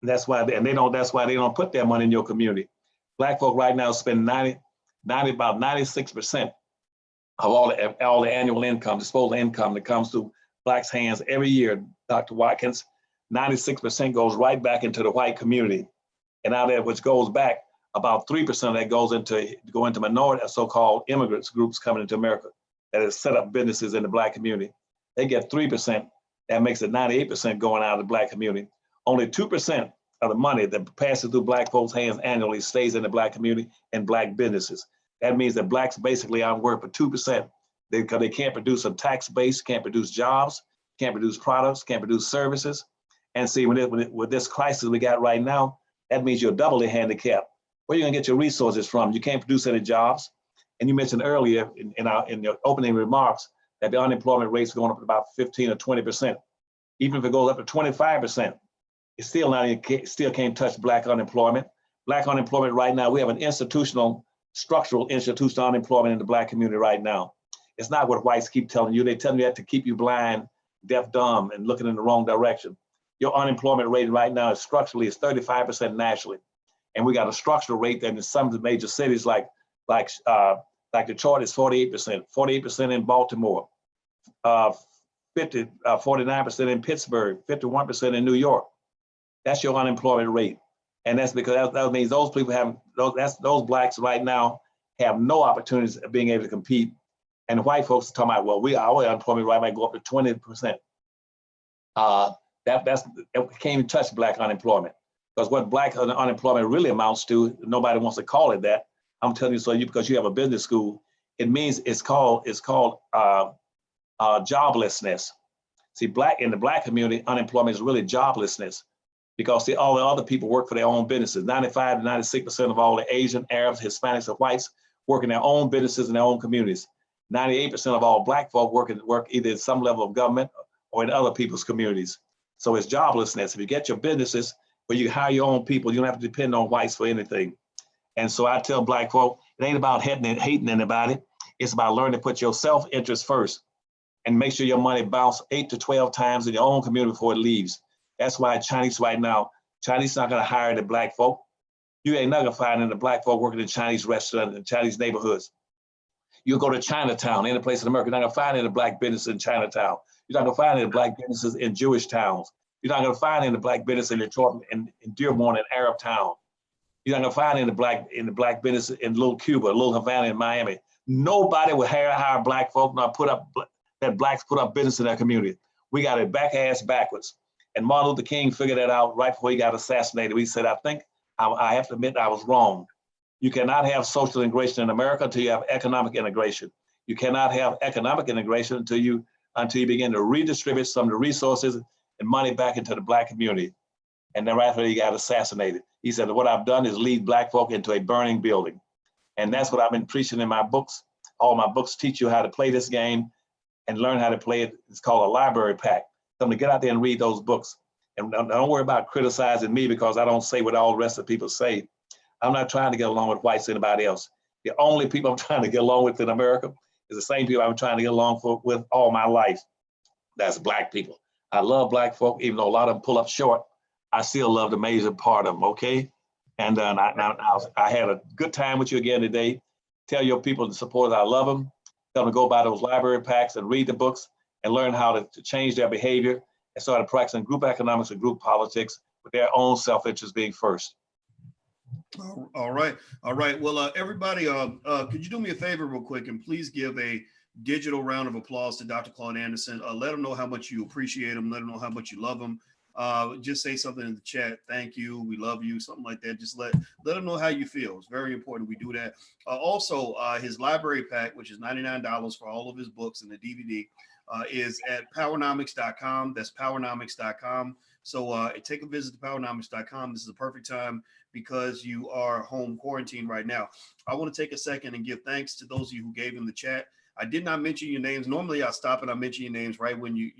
And that's why that's why they don't put their money in your community. Black folk right now spend about 96% of all the annual income, disposable income that comes through Blacks' hands every year, Dr. Watkins. 96% goes right back into the white community. And out there, which goes back, about 3% of that goes into minority, so-called immigrants groups coming into America that has set up businesses in the Black community. They get 3%. That makes it 98% going out of the Black community. Only 2% of the money that passes through Black folks' hands annually stays in the Black community and Black businesses. That means that Blacks basically aren't worth for 2% because they can't produce a tax base, can't produce jobs, can't produce products, can't produce services. And see, with this crisis we got right now, that means you're doubly handicapped. Where are you gonna get your resources from? You can't produce any jobs. And you mentioned earlier in your opening remarks that the unemployment rate's going up to about 15 or 20%. Even if it goes up to 25%, it's still can't touch Black unemployment. Black unemployment right now, we have an structural institutional unemployment in the Black community right now. It's not what whites keep telling you. They tell you that to keep you blind, deaf, dumb, and looking in the wrong direction. Your unemployment rate right now is structurally 35% nationally. And we got a structural rate that in some of the major cities like Detroit is 48%, 48% in Baltimore, 49% in Pittsburgh, 51% in New York. That's your unemployment rate. And that's because that means those people those Blacks right now have no opportunities of being able to compete. And the white folks are talking about, well, our unemployment rate might go up to 20%. That can't even touch Black unemployment, because what Black unemployment really amounts to, nobody wants to call it that. I'm telling you, because you have a business school, it means it's called joblessness. See, in the Black community, unemployment is really joblessness, because see, all the other people work for their own businesses. 95 to 96% of all the Asian, Arabs, Hispanics, and whites work in their own businesses in their own communities. 98% of all Black folk work either in some level of government or in other people's communities. So it's joblessness. If you get your businesses where you hire your own people, you don't have to depend on whites for anything. And so I tell Black folk, it ain't about hating anybody. It's about learning to put your self-interest first and make sure your money bounce 8 to 12 times in your own community before it leaves. That's why Chinese right now, Chinese not gonna hire the Black folk. You ain't not gonna find any Black folk working in Chinese restaurants and Chinese neighborhoods. You go to Chinatown, any place in America, you're not gonna find any Black business in Chinatown. You're not gonna find any Black businesses in Jewish towns. You're not gonna find any Black business in Detroit, in Dearborn, in Arab town. You're not gonna find any Black business in Little Cuba, Little Havana, in Miami. Nobody would hire Black folk, not that Blacks put up business in their community. We got it backwards. And Martin Luther King figured that out right before he got assassinated. He said, I have to admit I was wrong. You cannot have social integration in America until you have economic integration. You cannot have economic integration until you begin to redistribute some of the resources and money back into the Black community. And then right after he got assassinated, he said, what I've done is lead Black folk into a burning building. And that's what I've been preaching in my books. All my books teach you how to play this game and learn how to play it. It's called a library pack. So I'm gonna get out there and read those books. And don't worry about criticizing me, because I don't say what all the rest of the people say. I'm not trying to get along with whites or anybody else. The only people I'm trying to get along with in America is the same people I've been trying to get along with all my life. That's black people. I love black folk, even though a lot of them pull up short. I still love the major part of them, okay? And I had a good time with you again today. Tell your people to support, I love them. Tell them to go buy those library packs and read the books and learn how to change their behavior and start practicing group economics and group politics with their own self-interest being first. All right. All right. Well, everybody, could you do me a favor real quick and please give a digital round of applause to Dr. Claud Anderson. Let him know how much you appreciate him. Let him know how much you love him. Just say something in the chat. Thank you. We love you. Something like that. Just let him know how you feel. It's very important we do that. Also, his library pack, which is $99 for all of his books and the DVD, is at powernomics.com. That's powernomics.com. So take a visit to powernomics.com. This is the perfect time because you are home quarantined right now. I want to take a second and give thanks to those of you who gave in the chat. I did not mention your names. Normally I stop and I mention your names right when you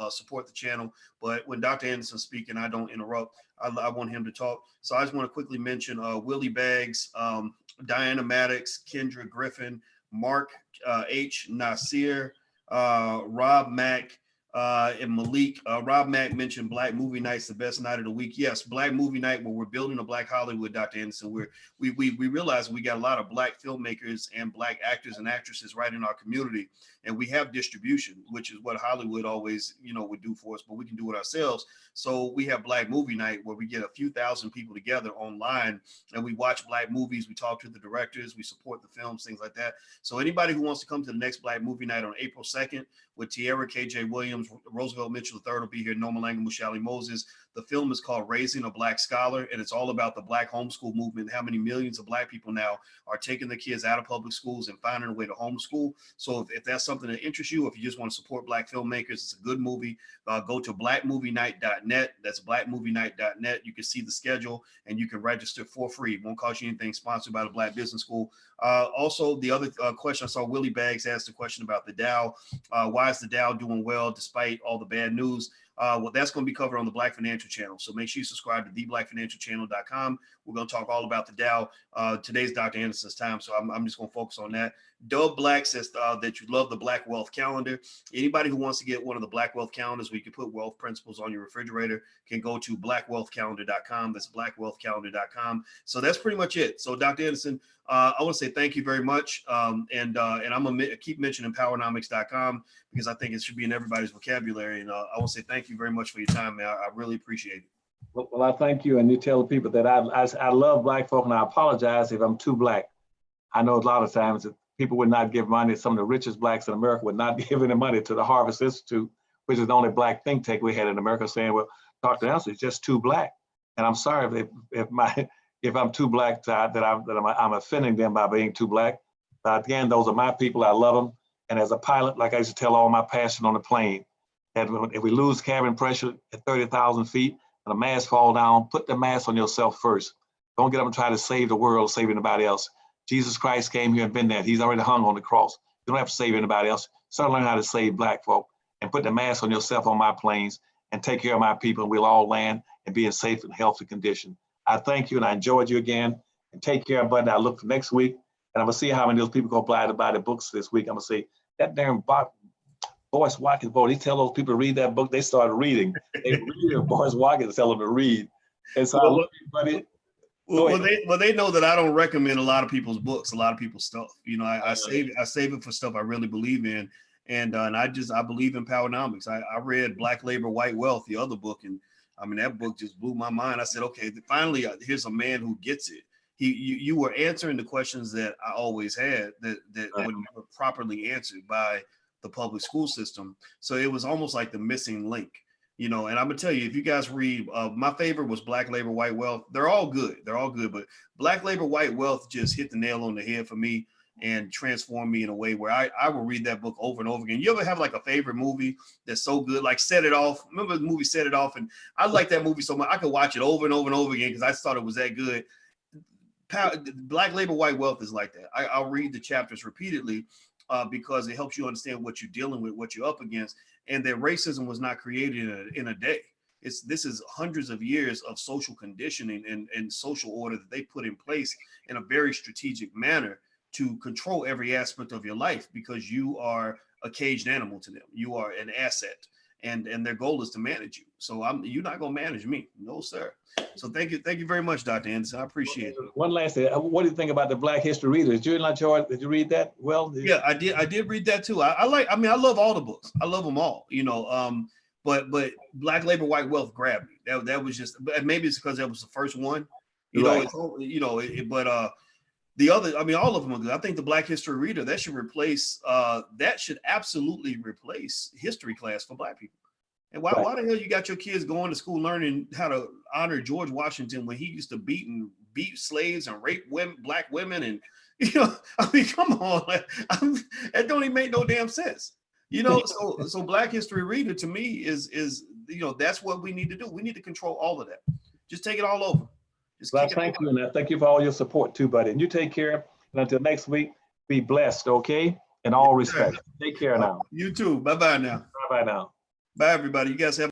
support the channel. But when Dr. Anderson's speaking, I don't interrupt. I want him to talk. So I just want to quickly mention Willie Baggs, Diana Maddox, Kendra Griffin, Mark H. Nasir, Rob Mack, and Malik. Rob Mack mentioned Black Movie Night's the best night of the week. Yes, Black Movie Night, where we're building a Black Hollywood, Dr. Anderson. We realize we got a lot of Black filmmakers and Black actors and actresses right in our community, and we have distribution, which is what Hollywood always, would do for us, but we can do it ourselves. So we have Black Movie Night, where we get a few thousand people together online, and we watch Black movies. We talk to the directors, we support the films, things like that. So anybody who wants to come to the next Black Movie Night on April 2nd with Tierra KJ Williams, Roosevelt Mitchell III will be here, Noma Langa Mushali Moses. The film is called Raising a Black Scholar, and it's all about the Black homeschool movement, how many millions of Black people now are taking their kids out of public schools and finding a way to homeschool. So if that's something that interests you, if you just want to support Black filmmakers, it's a good movie. Go to blackmovienight.net. That's blackmovienight.net. You can see the schedule and you can register for free. It won't cost you anything, sponsored by the Black Business School. Also, the other question, I saw Willie Baggs asked a question about the Dow. Why is the Dow doing well despite all the bad news? Well, that's going to be covered on the Black Financial Channel. So make sure you subscribe to theblackfinancialchannel.com. We're going to talk all about the Dow. Today's Dr. Anderson's time, so I'm just going to focus on that. Dub Black says that you love the Black Wealth Calendar. Anybody who wants to get one of the Black Wealth Calendars where you can put wealth principles on your refrigerator can go to blackwealthcalendar.com. That's blackwealthcalendar.com. So that's pretty much it. So Dr. Anderson, I want to say thank you very much. And I'm going to keep mentioning powernomics.com because I think it should be in everybody's vocabulary. And I want to say thank you very much for your time, man. I really appreciate it. Well, I thank you. And you tell the people that I love Black folk, and I apologize if I'm too Black. I know a lot of times that people would not give money. Some of the richest Blacks in America would not give any money to the Harvest Institute, which is the only Black think tank we had in America, saying, well, Dr. Anderson is just too Black. And I'm sorry if I'm too Black that I'm offending them by being too Black. But again, those are my people. I love them. And as a pilot, like I used to tell all my passengers on the plane, that if we lose cabin pressure at 30,000 feet and a mask fall down, put the mask on yourself first. Don't get up and try to save the world, save anybody else. Jesus Christ came here and been there. He's already hung on the cross. You don't have to save anybody else. Start learning how to save Black folk and put the mask on yourself on my planes and take care of my people, and we'll all land and be in safe and healthy condition. I thank you and I enjoyed you again. And take care, buddy. I look for next week, and I'm gonna see how many of those people go buy the books this week. I'm gonna say that damn Boyce Watkins boy. He tell those people to read that book. They started reading. They read Boyce Watkins tell them to read. And so I love you, buddy. Well, they know that I don't recommend a lot of people's books, a lot of people's stuff. I save it for stuff I really believe in, and I believe in Powernomics. I read Black Labor, White Wealth, the other book, and I mean that book just blew my mind. I said, okay, finally, here's a man who gets it. You were answering the questions that I always had that were properly answered by the public school system. So it was almost like the missing link. And I'm gonna tell you, if you guys read, my favorite was Black Labor, White Wealth. They're all good, but Black Labor, White Wealth just hit the nail on the head for me and transformed me in a way where I will read that book over and over again. You ever have like a favorite movie that's so good, like Set It Off? Remember the movie Set It Off? And I like that movie so much, I could watch it over and over and over again because I thought it was that good. Black Labor, White Wealth is like that. I'll read the chapters repeatedly because it helps you understand what you're dealing with, what you're up against. And that racism was not created in a day. This is hundreds of years of social conditioning and social order that they put in place in a very strategic manner to control every aspect of your life because you are a caged animal to them. You are an asset, and their goal is to manage you. So you're not going to manage me. No, sir. So thank you very much, Dr. Anderson. I appreciate it. One last thing. What do you think about the Black History Reader? Did you read that? Well, yeah, I did read that too. I love all the books. I love them all, but Black Labor, White Wealth grabbed me. That was just, but maybe it's because that was the first one, right. But the other, all of them are good. I think the Black History Reader, that should absolutely replace history class for Black people. And why the hell you got your kids going to school learning how to honor George Washington when he used to beat slaves and rape Black women? And, come on, that don't even make no damn sense. So Black History Reader to me is that's what we need to do. We need to control all of that. Just take it all over. Thank you, and I thank you for all your support too, buddy. And you take care. And until next week, be blessed, okay? In all respects. Take care now. You too. Bye-bye now. Bye-bye now. Bye, everybody. You guys have